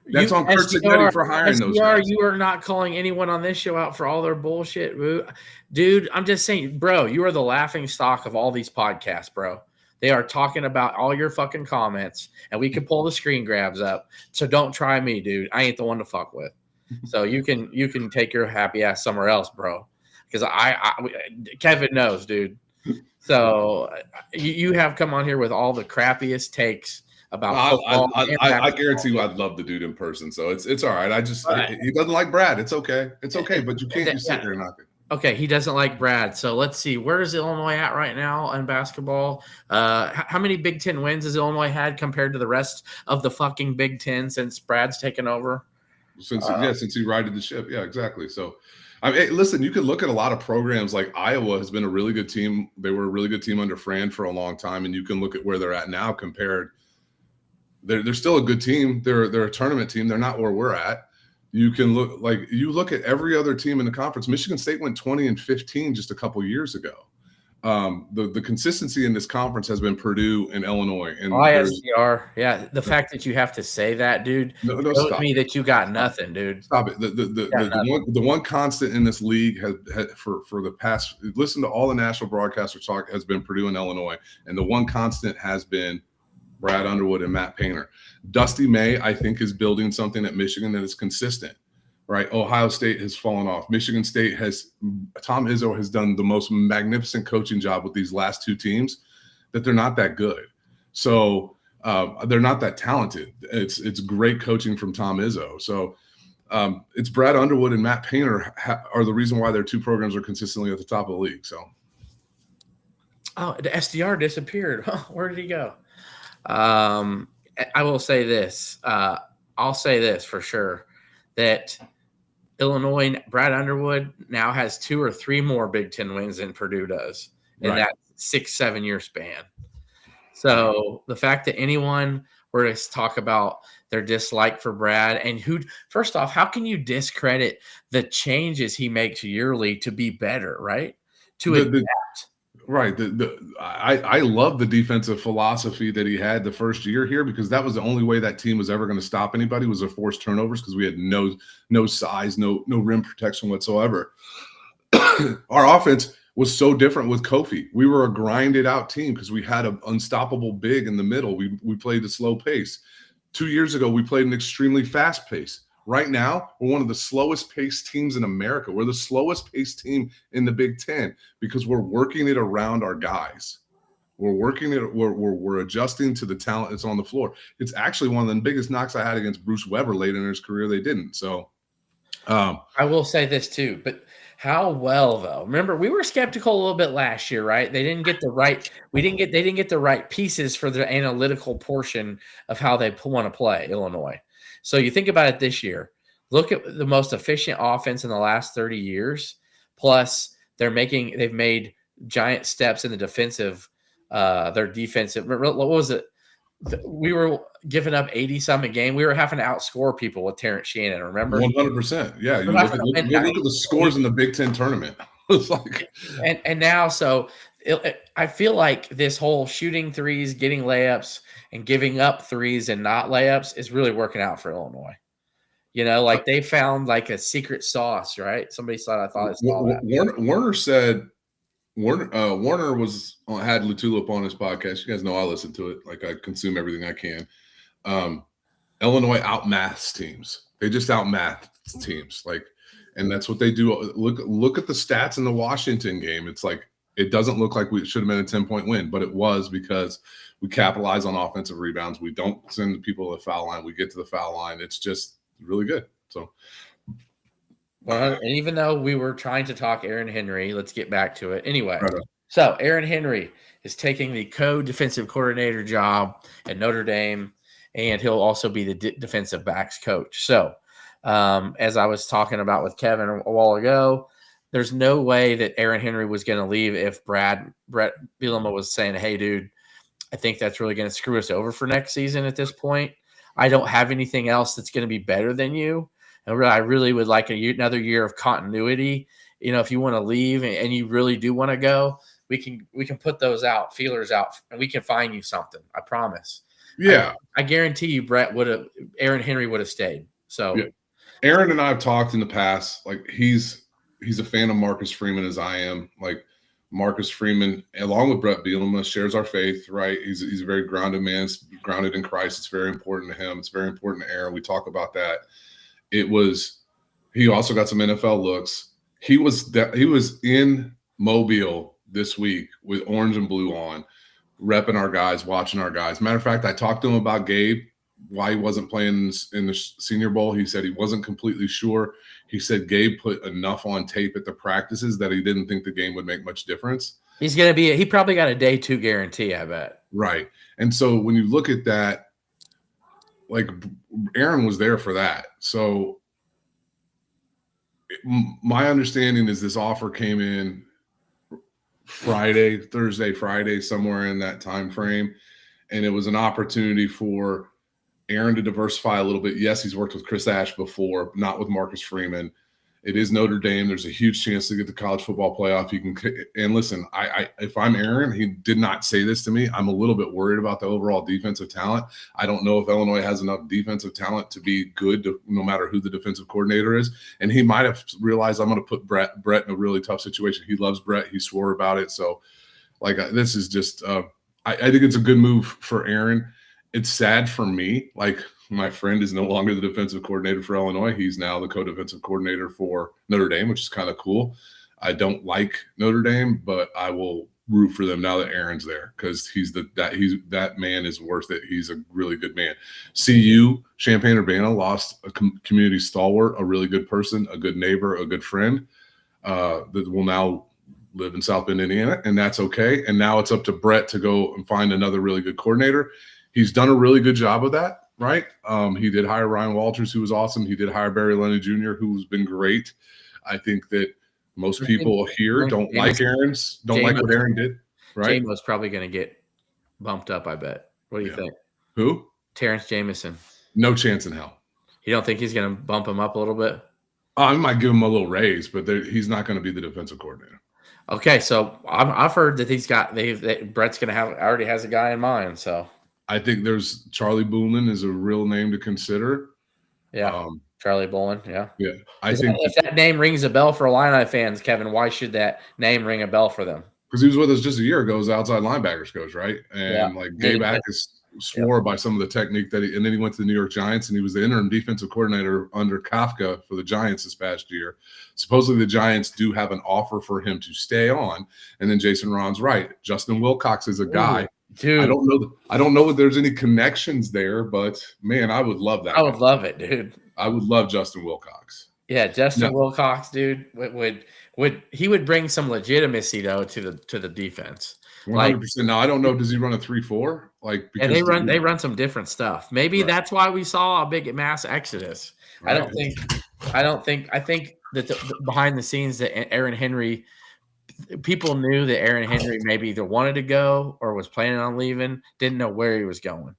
That's on Kurt Signetti for hiring those guys. You are not calling anyone on this show out for all their bullshit, dude. I'm just saying, bro, you are the laughing stock of all these podcasts, bro. They are talking about all your fucking comments, and we can pull the screen grabs up. So don't try me, dude. I ain't the one to fuck with. So you can take your happy ass somewhere else, bro. Because Kevin knows, dude. So you have come on here with all the crappiest takes about football. I guarantee you, I'd love the dude in person. So it's all right. He doesn't like Brad. It's okay. It's okay. But you can't just sit there and knock it. Okay, he doesn't like Brad. So let's see. Where is Illinois at right now in basketball? How many Big Ten wins has Illinois had compared to the rest of the fucking Big Ten since Brad's taken over? Since he righted the ship. Yeah, exactly. So, listen, you can look at a lot of programs like Iowa has been a really good team. They were a really good team under Fran for a long time, and you can look at where they're at now compared they're still a good team. They're a tournament team. They're not where we're at. You can look at every other team in the conference. Michigan State went 20-15 just a couple years ago. The consistency in this conference has been Purdue and Illinois. And ISDR, yeah. The fact that you have to say that, dude, shows me that you got nothing, dude. Stop it. The one constant in this league has for the past, listen to all the national broadcasters talk, has been Purdue and Illinois, and the one constant has been Brad Underwood and Matt Painter. Dusty May, I think, is building something at Michigan that is consistent. Right, Ohio State has fallen off. Michigan State Tom Izzo has done the most magnificent coaching job with these last two teams that they're not that good. So they're not that talented. It's great coaching from Tom Izzo. So it's Brad Underwood and Matt Painter are the reason why their two programs are consistently at the top of the league. So, the SDR disappeared. Where did he go? I will say this. I'll say this for sure, that Illinois, Brad Underwood now has 2 or 3 more Big Ten wins than Purdue does in that 6-7 year span. So the fact that anyone were to talk about their dislike for Brad, and first off, how can you discredit the changes he makes yearly to be better, right? To adapt. Right. I love the defensive philosophy that he had the first year here, because that was the only way that team was ever going to stop anybody was to force turnovers, because we had no size, no rim protection whatsoever. Our offense was so different with Kofi. We were a grinded out team because we had an unstoppable big in the middle. We played a slow pace. 2 years ago, we played an extremely fast pace. Right now, we're one of the slowest paced teams in America. We're the slowest paced team in the Big Ten because we're working it around our guys. We're working it. We're adjusting to the talent that's on the floor. It's actually one of the biggest knocks I had against Bruce Weber late in his career. They didn't. So I will say this too, but how well though? Remember, we were skeptical a little bit last year, right? They didn't get the right. They didn't get the right pieces for the analytical portion of how they want to play Illinois. So you think about it this year. Look at the most efficient offense in the last 30 years. Plus, they've made giant steps in the defensive. Their defensive. What was it? We were giving up 80-some a game. We were having to outscore people with Terrence Shannon. Remember? 100%. Yeah. You look at the scores in the Big Ten tournament. It's like, and now, so I feel like this whole shooting threes, getting layups, and giving up threes and not layups is really working out for Illinois. You know, like they found like a secret sauce, right? Somebody saw that. Warner said Warner had Lutulip on his podcast. You guys know I listen to it. Like I consume everything I can. Illinois outmaths teams. They just outmath teams. And that's what they do. Look at the stats in the Washington game. It's like, it doesn't look like we should have been a 10-point win, but it was because we capitalize on offensive rebounds. We don't send people to the foul line. We get to the foul line. It's just really good. So, well, and even though we were trying to talk Aaron Henry, let's get back to it. Anyway, so Aaron Henry is taking the co-defensive coordinator job at Notre Dame, and he'll also be the defensive backs coach. So, as I was talking about with Kevin a while ago, there's no way that Aaron Henry was going to leave if Brett Bielema was saying, hey, dude, I think that's really going to screw us over for next season at this point. I don't have anything else that's going to be better than you. And I really would like another year of continuity. You know, if you want to leave and you really do want to go, we can put those out, feelers out, and we can find you something. I promise. Yeah. I guarantee you Aaron Henry would have stayed. So yeah. Aaron and I have talked in the past, like he's a fan of Marcus Freeman as I am. Like Marcus Freeman, along with Brett Bielema, shares our faith, right? He's a very grounded man, grounded in Christ. It's very important to him. It's very important to Aaron. We talk about that. He also got some NFL looks. He was in Mobile this week with orange and blue on, repping our guys, watching our guys. Matter of fact, I talked to him about Gabe, why he wasn't playing in the Senior Bowl. He said he wasn't completely sure. He said Gabe put enough on tape at the practices that he didn't think the game would make much difference. He probably got a day 2 guarantee, I bet. Right. And so when you look at that, like Aaron was there for that. So my understanding is this offer came in Thursday, Friday, somewhere in that time frame. And it was an opportunity for Aaron to diversify a little bit. Yes, he's worked with Chris Ash before, not with Marcus Freeman. It is Notre Dame. There's a huge chance to get the college football playoff. You can, and listen, if I'm Aaron, he did not say this to me. I'm a little bit worried about the overall defensive talent. I don't know if Illinois has enough defensive talent to be good, no matter who the defensive coordinator is. And he might have realized I'm going to put Brett in a really tough situation. He loves Brett. He swore about it. So, this is just, I think it's a good move for Aaron. It's sad for me. My friend is no longer the defensive coordinator for Illinois. He's now the co-defensive coordinator for Notre Dame, which is kind of cool. I don't like Notre Dame, but I will root for them now that Aaron's there because that man is worth it. He's a really good man. CU, Champaign-Urbana lost a community stalwart, a really good person, a good neighbor, a good friend that will now live in South Bend, Indiana, and that's okay. And now it's up to Brett to go and find another really good coordinator. He's done a really good job of that. Right. He did hire Ryan Walters, who was awesome. He did hire Barry Lenny Jr., who's been great. I think that most people here don't like Aaron's, don't like what Aaron did. Right. Jamo's probably going to get bumped up, I bet. What do you think? Who? Terrence Jamison. No chance in hell. You don't think he's going to bump him up a little bit? I might give him a little raise, but he's not going to be the defensive coordinator. Okay, so I've heard that Brett's going to already has a guy in mind, so. I think there's Charlie Boolin is a real name to consider. Yeah, Charlie Boolin. Yeah, yeah. I think if that name rings a bell for Illini fans, Kevin, why should that name ring a bell for them? Because he was with us just a year ago as outside linebackers coach, right? And Gabe Ackus swore by some of the technique and then he went to the New York Giants and he was the interim defensive coordinator under Kafka for the Giants this past year. Supposedly the Giants do have an offer for him to stay on. And then Jason Ron's right. Justin Wilcox is a guy. Dude, I don't know if there's any connections there, but man, I would love that. I would love it, dude. I would love Justin Wilcox. Yeah, Justin Wilcox, dude, would bring some legitimacy though to the defense. 100%. Now I don't know. Does he run a 3-4? They run some different stuff. Maybe that's why we saw a big mass exodus. Right. I think that behind the scenes that Aaron Henry. People knew that Aaron Henry maybe either wanted to go or was planning on leaving, didn't know where he was going.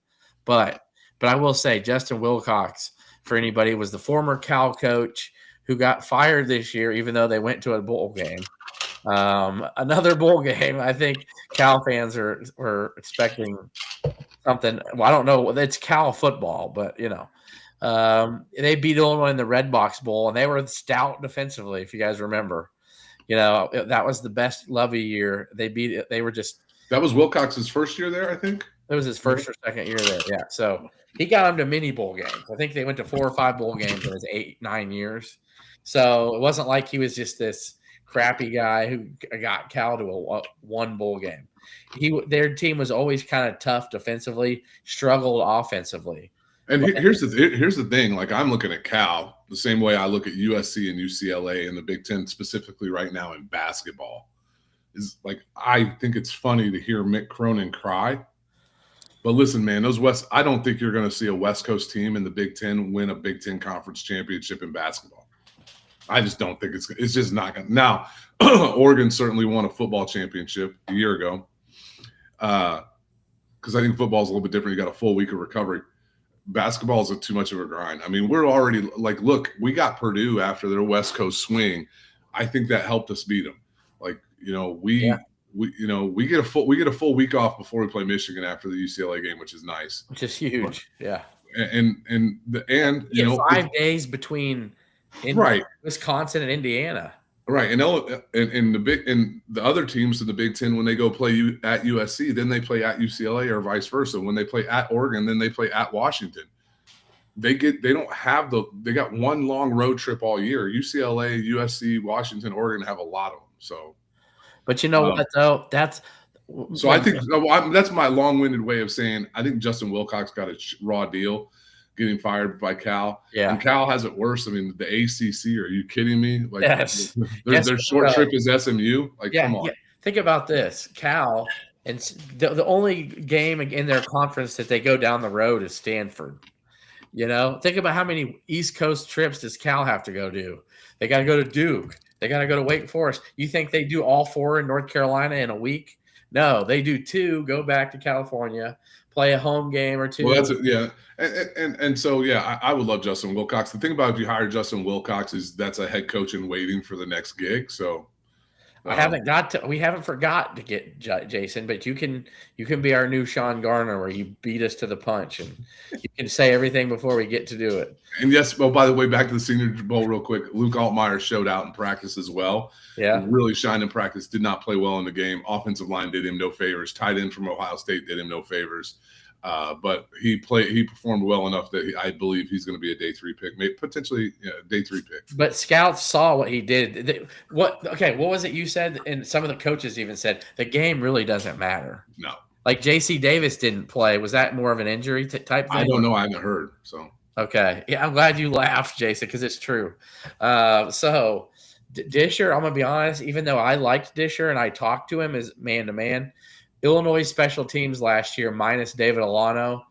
But I will say Justin Wilcox, for anybody, was the former Cal coach who got fired this year, even though they went to a bowl game. Another bowl game. I think Cal fans were expecting something. Well, I don't know. It's Cal football, but they beat Illinois in the Red Box Bowl, and they were stout defensively, if you guys remember. That was the best Lovey year. They beat it. They were just. That was Wilcox's first year there, I think. It was his first or second year there. Yeah. So he got him to mini bowl games. I think they went to 4 or 5 bowl games in his 8-9 years. So it wasn't like he was just this crappy guy who got Cal to a 1 bowl game. Their team was always kind of tough defensively, struggled offensively. And here's the thing. I'm looking at Cal the same way I look at USC and UCLA in the Big Ten, specifically right now in basketball. Is I think it's funny to hear Mick Cronin cry. But listen, man, I don't think you're going to see a West Coast team in the Big Ten win a Big Ten conference championship in basketball. I just don't think it's just not going to. Now, Oregon certainly won a football championship a year ago because I think football is a little bit different. You got a full week of recovery. Basketball is too much of a grind. I mean, we're already look, we got Purdue after their West Coast swing. I think that helped us beat them. We get a full week off before we play Michigan after the UCLA game, which is nice. Which is huge. Yeah. And 5 days between Wisconsin and Indiana. Right. And the other teams in the Big Ten, when they go play at USC, then they play at UCLA or vice versa. When they play at Oregon, then they play at Washington. They got one long road trip all year. UCLA, USC, Washington, Oregon have a lot of them. So, but you know what though? I think that's my long-winded way of saying I think Justin Wilcox got a raw deal getting fired by Cal. Yeah. And Cal has it worse. I mean, the ACC, are you kidding me? Their short trip is SMU. Come on. Yeah. Think about this. Cal, and the only game in their conference that they go down the road is Stanford. Think about how many East Coast trips does Cal have to go do? They got to go to Duke. They got to go to Wake Forest. You think they do all 4 in North Carolina in a week? No, they do 2, go back to California, play a home game or two. Well, that's it. Yeah. And so, yeah, I would love Justin Wilcox. The thing about if you hire Justin Wilcox is that's a head coach in waiting for the next gig. So we haven't forgot to get Jason, but you can be our new Sean Garner where you beat us to the punch and you can say everything before we get to do it. And yes, well, by the way, back to the Senior Bowl real quick. Luke Altmaier showed out in practice as well. Yeah. Really shined in practice, did not play well in the game. Offensive line did him no favors. Tight end from Ohio State did him no favors. But he performed well enough that I believe he's going to be a day 3 pick, maybe potentially day 3 pick. But scouts saw what he did. What was it you said? And some of the coaches even said the game really doesn't matter. No. Like J.C. Davis didn't play. Was that more of an injury type thing? I don't know. I haven't heard. So okay. Yeah, I'm glad you laughed, Jason, because it's true. So Disher, I'm going to be honest, even though I liked Disher and I talked to him as man-to-man, Illinois special teams last year, minus David Alano,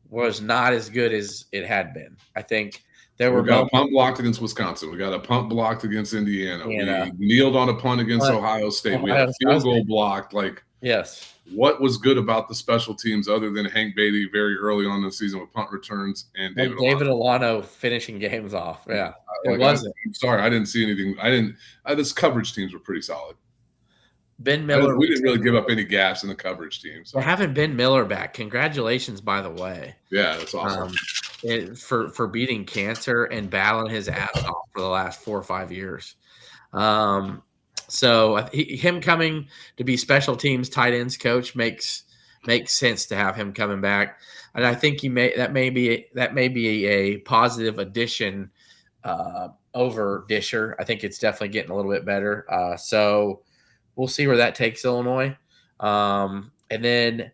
was not as good as it had been. I think there were. We got a punt blocked against Wisconsin. We got a punt blocked against Indiana. We kneeled on a punt against Ohio State. We had a field goal blocked. Yes. What was good about the special teams other than Hank Beatty very early on in the season with punt returns and David Alano finishing games off? Yeah, it wasn't. I'm sorry, I didn't see anything. This coverage teams were pretty solid. Ben Miller. We didn't really give up any gaps in the coverage team. So. We're having Ben Miller back. Congratulations, by the way. Yeah, that's awesome. For beating cancer and battling his ass off for the last 4 or 5 years. So him coming to be special teams tight ends coach makes sense to have him coming back, and I think that may be a positive addition over Disher. I think it's definitely getting a little bit better. So we'll see where that takes Illinois. And then,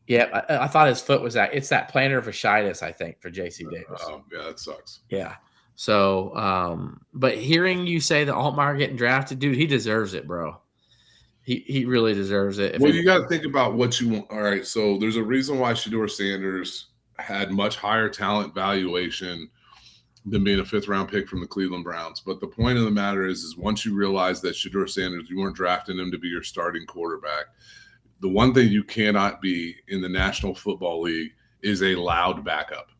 yeah, I thought his foot was it's that plantar fasciitis, I think, for J.C. Davis. Yeah, that sucks. Yeah. So, but hearing you say that Altmaier getting drafted, dude, he deserves it, bro. He really deserves it. Well, you got to think about what you want. All right, so there's a reason why Shedeur Sanders had much higher talent valuation than being a 5th-round pick from the Cleveland Browns. But the point of the matter is once you realize that Shedeur Sanders, you weren't drafting him to be your starting quarterback. The one thing you cannot be in the National Football League is a loud backup.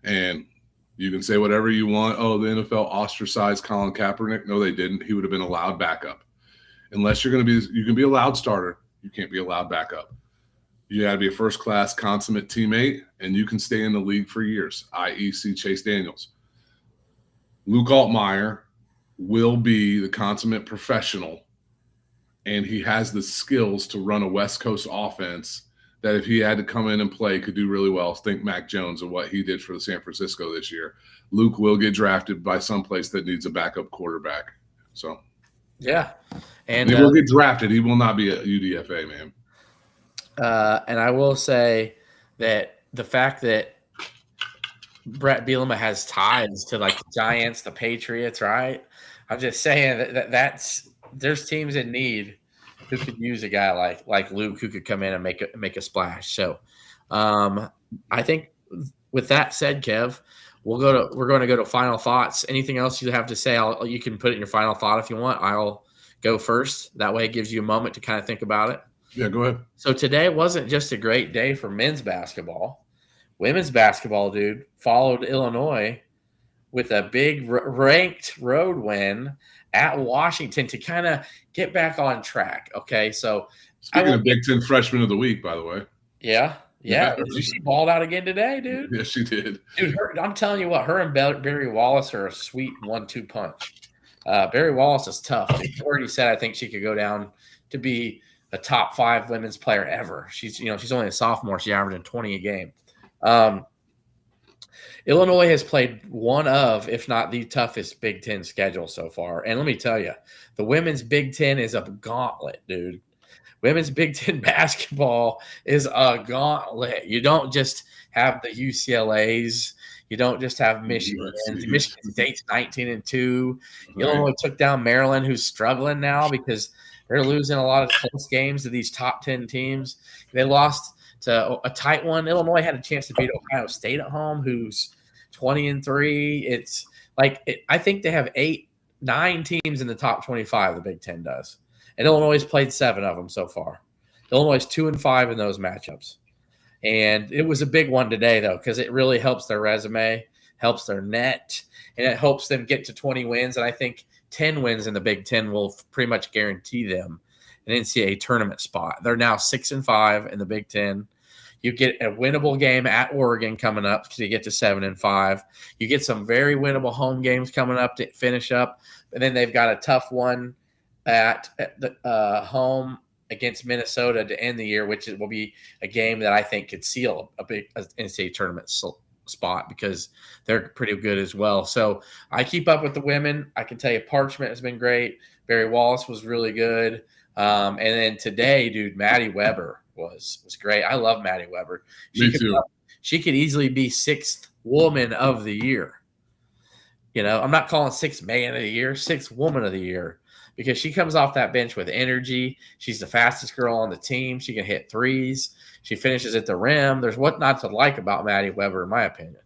And you can say whatever you want. Oh, the NFL ostracized Colin Kaepernick. No, they didn't. He would have been a loud backup. Unless you can be a loud starter. You can't be a loud backup. You got to be a first-class consummate teammate, and you can stay in the league for years, i.e. see Chase Daniels. Luke Altmaier will be the consummate professional, and he has the skills to run a West Coast offense that if he had to come in and play could do really well. Think Mac Jones and what he did for the San Francisco this year. Luke will get drafted by someplace that needs a backup quarterback. So, yeah. And he will get drafted. He will not be a UDFA, man. And I will say that the fact that Brett Bielema has ties to like the Giants, the Patriots, right? I'm just saying that's there's teams in need who could use a guy like Luke who could come in and make a splash. So I think with that said, Kev, we're going to go to final thoughts. Anything else you have to say? You can put it in your final thought if you want. I'll go first. That way it gives you a moment to kind of think about it. Yeah, go ahead. So today wasn't just a great day for men's basketball. Women's basketball, dude, followed Illinois with a big ranked road win at Washington to kind of get back on track. Okay, so speaking of Big Ten Freshman of the Week, by the way. Yeah. Did you see balled out again today, dude? Yes, she did. Dude, I'm telling you what, her and Barry Wallace are a sweet 1-2 punch. Barry Wallace is tough. She already said I think she could go down to be a top 5 women's player ever. She's only a sophomore. She's averaging 20 a game. Illinois has played one of, if not the toughest Big Ten schedule so far. And let me tell you, the women's Big Ten is a gauntlet, dude. Women's Big Ten basketball is a gauntlet. You don't just have the UCLAs. You don't just have Michigan. Michigan State's 19-2. Right. Illinois took down Maryland, who's struggling now because they're losing a lot of close games to these top 10 teams. They lost to a tight one. Illinois had a chance to beat Ohio State at home, who's 20-3. It's like I think they have 8-9 teams in the top 25. The Big Ten does, and Illinois has played 7 of them so far. Illinois is 2-5 in those matchups. And it was a big one today, though, because it really helps their resume, helps their net, and it helps them get to 20 wins. And I think 10 wins in the Big Ten will pretty much guarantee them an NCAA tournament spot. They're now 6-5 in the Big Ten. You get a winnable game at Oregon coming up to get to 7-5. You get some very winnable home games coming up to finish up. And then they've got a tough one at the home against Minnesota to end the year, which will be a game that I think could seal a big NCAA tournament spot because they're pretty good as well. So I keep up with the women. I can tell you Parchment has been great. Barry Wallace was really good. And then today, dude, Maddie Weber was great. I love Maddie Weber. Me too. She could easily be 6th woman of the year. You know, I'm not calling 6th man of the year, 6th woman of the year, because she comes off that bench with energy. She's the fastest girl on the team. She can hit threes. She finishes at the rim. There's what not to like about Maddie Weber, in my opinion.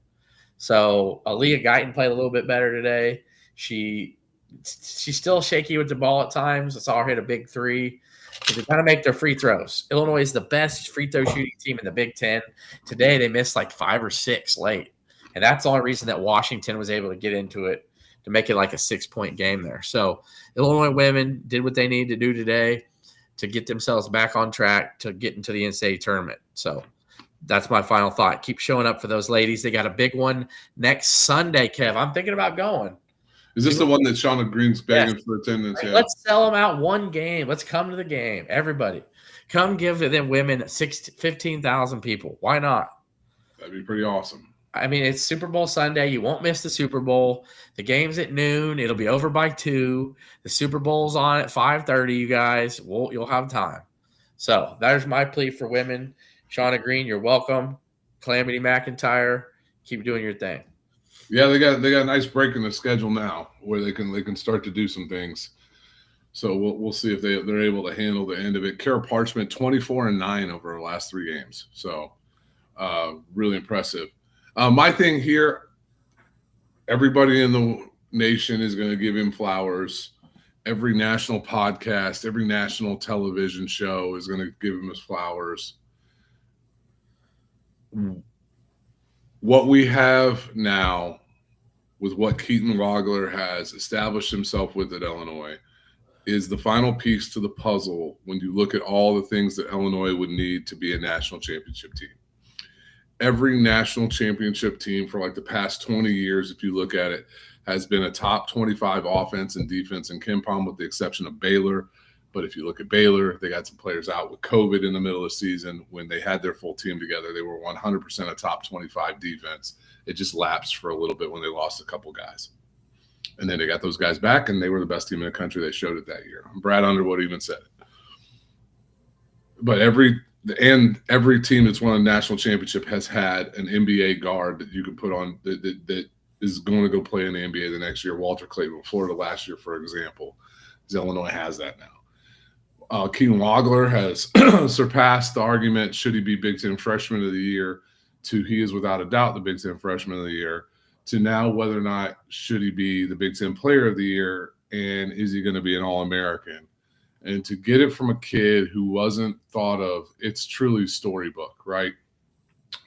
So Aaliyah Guyton played a little bit better today. She's still shaky with the ball at times. I saw her hit a big three. But they kind of make their free throws. Illinois is the best free throw shooting team in the Big Ten. Today they missed like 5 or 6 late. And that's the only reason that Washington was able to get into it to make it like a 6-point game there. So Illinois women did what they needed to do today to get themselves back on track to get into the NCAA tournament. So that's my final thought. Keep showing up for those ladies. They got a big one next Sunday, Kev. I'm thinking about going. Is this the one that Shauna Green's begging for attendance? Right. Yeah. Let's sell them out one game. Let's come to the game. Everybody. Come give them women 15,000 people. Why not? That'd be pretty awesome. I mean, it's Super Bowl Sunday. You won't miss the Super Bowl. The game's at noon. It'll be over by 2. The Super Bowl's on at 5:30, you guys. You'll have time. So there's my plea for women. Shauna Green, you're welcome. Calamity McIntyre, keep doing your thing. Yeah, they got a nice break in the schedule now where they can start to do some things. So we'll see if they're able to handle the end of it. Kara Parchment 24-9 over her last 3 games. So really impressive. My thing here, everybody in the nation is going to give him flowers. Every national podcast, every national television show is going to give him his flowers. What we have now with what Keaton Wagler has established himself with at Illinois is the final piece to the puzzle when you look at all the things that Illinois would need to be a national championship team. Every national championship team for like the past 20 years, if you look at it, has been a top 25 offense and defense in KenPom with the exception of Baylor. But if you look at Baylor, they got some players out with COVID in the middle of the season. When they had their full team together, they were 100% a top 25 defense. It just lapsed for a little bit when they lost a couple guys. And then they got those guys back, and they were the best team in the country. They showed it that year. Brad Underwood even said it. But every team that's won a national championship has had an NBA guard that you can put on that is going to go play in the NBA the next year. Walter Clayton with Florida last year, for example. Illinois has that now. Keaton Wagler has surpassed the argument, should he be Big Ten Freshman of the Year, to he is without a doubt the Big Ten Freshman of the Year, to now whether or not should he be the Big Ten Player of the Year, and is he going to be an All-American? And to get it from a kid who wasn't thought of, it's truly storybook, right?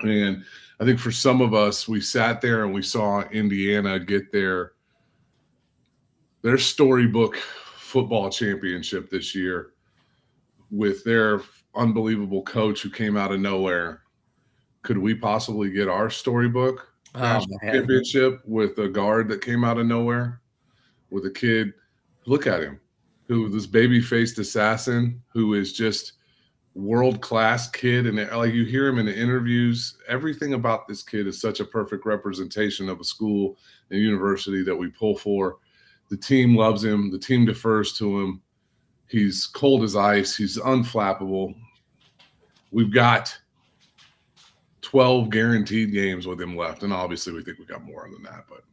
And I think for some of us, we sat there and we saw Indiana get their storybook football championship this year with their unbelievable coach who came out of nowhere. Could we possibly get our storybook championship with a guard that came out of nowhere, with a kid? Look at him, who this baby-faced assassin who is just world-class kid. And like you hear him in the interviews, everything about this kid is such a perfect representation of a school and university that we pull for. The team loves him. The team defers to him. He's cold as ice. He's unflappable. We've got 12 guaranteed games with him left. And obviously we think we got more than that. But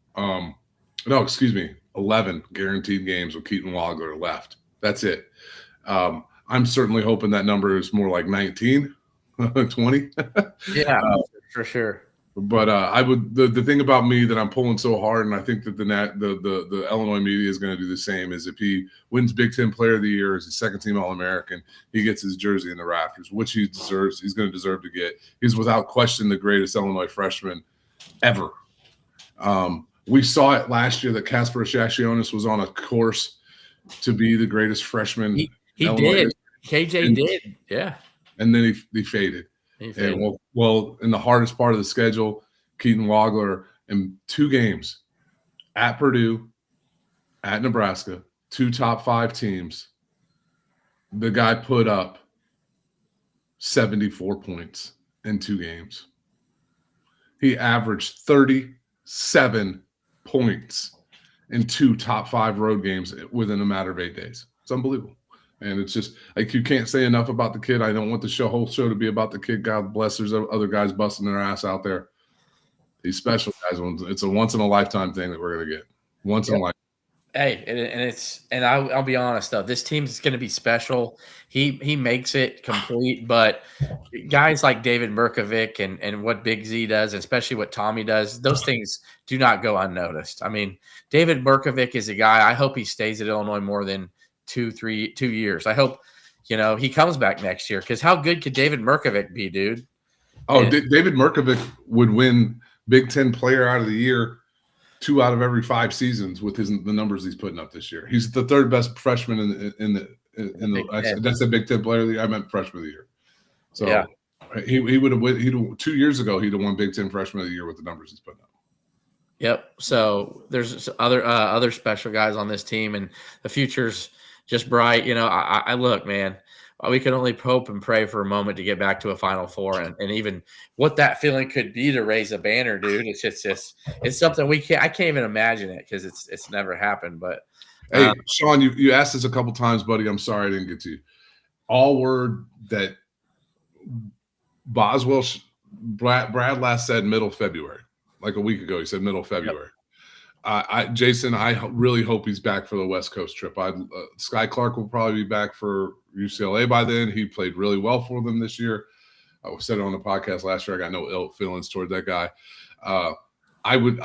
11 guaranteed games with Keaton Wagler left. That's it. I'm certainly hoping that number is more like 19, 20. Yeah, for sure. But I would the thing about me that I'm pulling so hard, and I think that the Illinois media is going to do the same, is if he wins Big Ten Player of the Year as a second-team All-American, he gets his jersey in the rafters, which he deserves. He's going to deserve to get. He's without question the greatest Illinois freshman ever. We saw it last year that Casper Shashionis was on a course to be the greatest freshman. He did. KJ did. Yeah. And then he faded. And well, in the hardest part of the schedule, Keaton Wagler in 2 games at Purdue, at Nebraska, 2 top 5 teams. The guy put up 74 points in 2 games. He averaged 37 points in 2 top 5 road games within a matter of 8 days. It's unbelievable. And it's just like you can't say enough about the kid. I don't want the whole show to be about the kid. God bless. There's other guys busting their ass out there. These special guys, it's a once in a lifetime thing that we're gonna get. Once in a lifetime. Hey, and I'll be honest though, this team is going to be special. He makes it complete, but guys like David Merkovic and what Big Z does, especially what Tommy does, those things do not go unnoticed. I mean, David Merkovic is a guy. I hope he stays at Illinois more than 2 years. I hope, he comes back next year, because how good could David Merkovic be, dude? David Merkovic would win Big Ten Player out of the Year 2 out of every 5 seasons with the numbers he's putting up this year. He's the 3rd best freshman in the that's a Big Ten Player of the Year. I meant freshman of the year. So yeah. he would have 2 years ago he'd have won Big Ten Freshman of the Year with the numbers he's putting up. Yep. So there's other special guys on this team, and the future's just bright. I look, man, we can only hope and pray for a moment to get back to a Final Four, and even what that feeling could be to raise a banner, dude. It's just it's something I can't even imagine it, because it's never happened. But hey, Sean, you asked this a couple times, buddy. I'm sorry I didn't get to you. All word that Brad last said middle February, like a week ago. He said middle February. Yep. Jason, I really hope he's back for the West Coast trip. Sky Clark will probably be back for UCLA by then. He played really well for them this year. I said it on the podcast last year. I got no ill feelings toward that guy. I would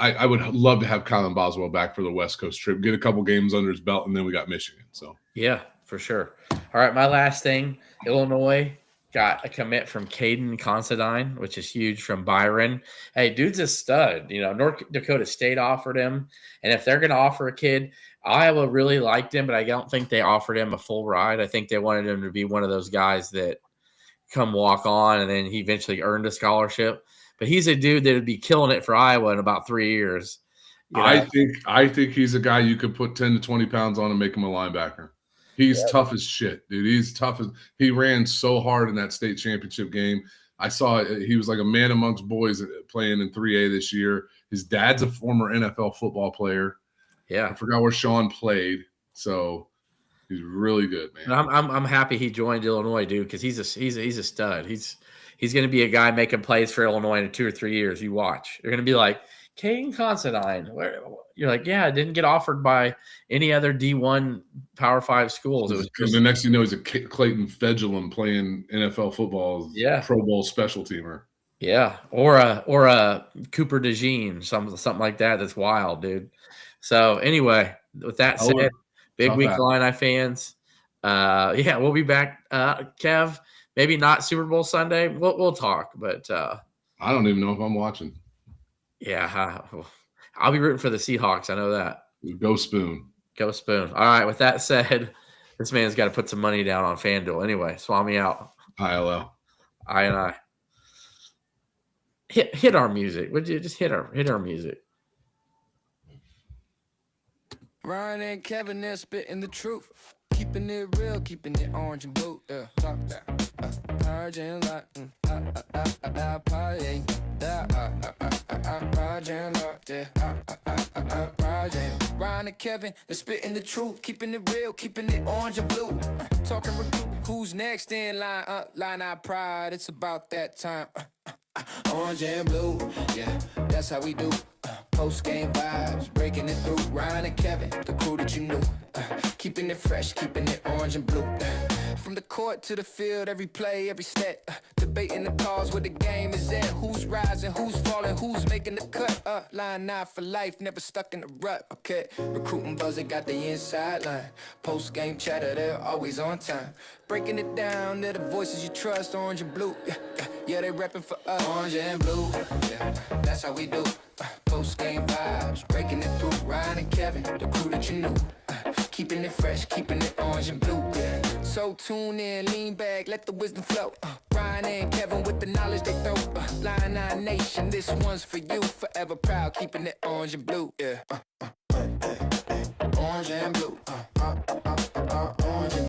love to have Colin Boswell back for the West Coast trip, get a couple games under his belt, and then we got Michigan. So yeah, for sure. All right, my last thing, Illinois got a commit from Caden Considine, which is huge, from Byron. Hey, dude's a stud. North Dakota State offered him. And if they're going to offer a kid, Iowa really liked him, but I don't think they offered him a full ride. I think they wanted him to be one of those guys that come walk on, and then he eventually earned a scholarship. But he's a dude that would be killing it for Iowa in about 3 years. I think he's a guy you could put 10 to 20 pounds on and make him a linebacker. He's tough as shit, dude. He's tough he ran so hard in that state championship game. I saw he was like a man amongst boys playing in 3A this year. His dad's a former NFL football player. Yeah, I forgot where Sean played, so he's really good, man. And I'm happy he joined Illinois, dude, because he's a stud. He's going to be a guy making plays for Illinois in 2 or 3 years. You watch. You're going to be like, Caden Considine. You're like, yeah, I didn't get offered by any other D1 Power 5 schools. It was just, the next thing you know, he's a Clayton Fedulum playing NFL football. Yeah, Pro Bowl special teamer. Yeah, or a Cooper DeJean, something like that. That's wild, dude. So anyway, with that said, big week Illini fans. We'll be back, Kev. Maybe not Super Bowl Sunday. We'll talk, but I don't even know if I'm watching. Yeah, I'll be rooting for the Seahawks. I know that. Go Spoon. Go Spoon. All right. With that said, this man's got to put some money down on FanDuel. Anyway, swap me out. ILL. I. Hit our music. Would you just hit our music? Ryan and Kevin, they're spitting the truth. Keeping it real, keeping it orange and blue. Talk that. Project Ryan and Kevin, they're spitting the truth. Keeping it real, keeping it orange and blue. Talking recruit, who's next in line? Line our pride, it's about that time. Orange and blue, yeah, that's how we do. Post game vibes, breaking breaking it through. Ryan and Kevin, the crew that you knew. Keeping it fresh, keeping it orange and blue. From the court to the field, every play, every step. Debating the cause where the game is at. Who's rising, who's falling, who's making the cut. Line 9 for life, never stuck in the rut. Okay, recruiting buzzer got the inside line. Post game chatter, they're always on time. Breaking it down, they're the voices you trust. Orange and blue, yeah, they repping for us. Orange and blue, yeah, that's how we do. Post game vibes, breaking it through. Ryan and Kevin, the crew that you knew. Keeping it fresh, keeping it orange and blue, yeah. So tune in, lean back, let the wisdom flow. Ryan and Kevin with the knowledge they throw. Line 9 Nation, this one's for you. Forever proud, keeping it orange and blue, yeah. Orange and blue,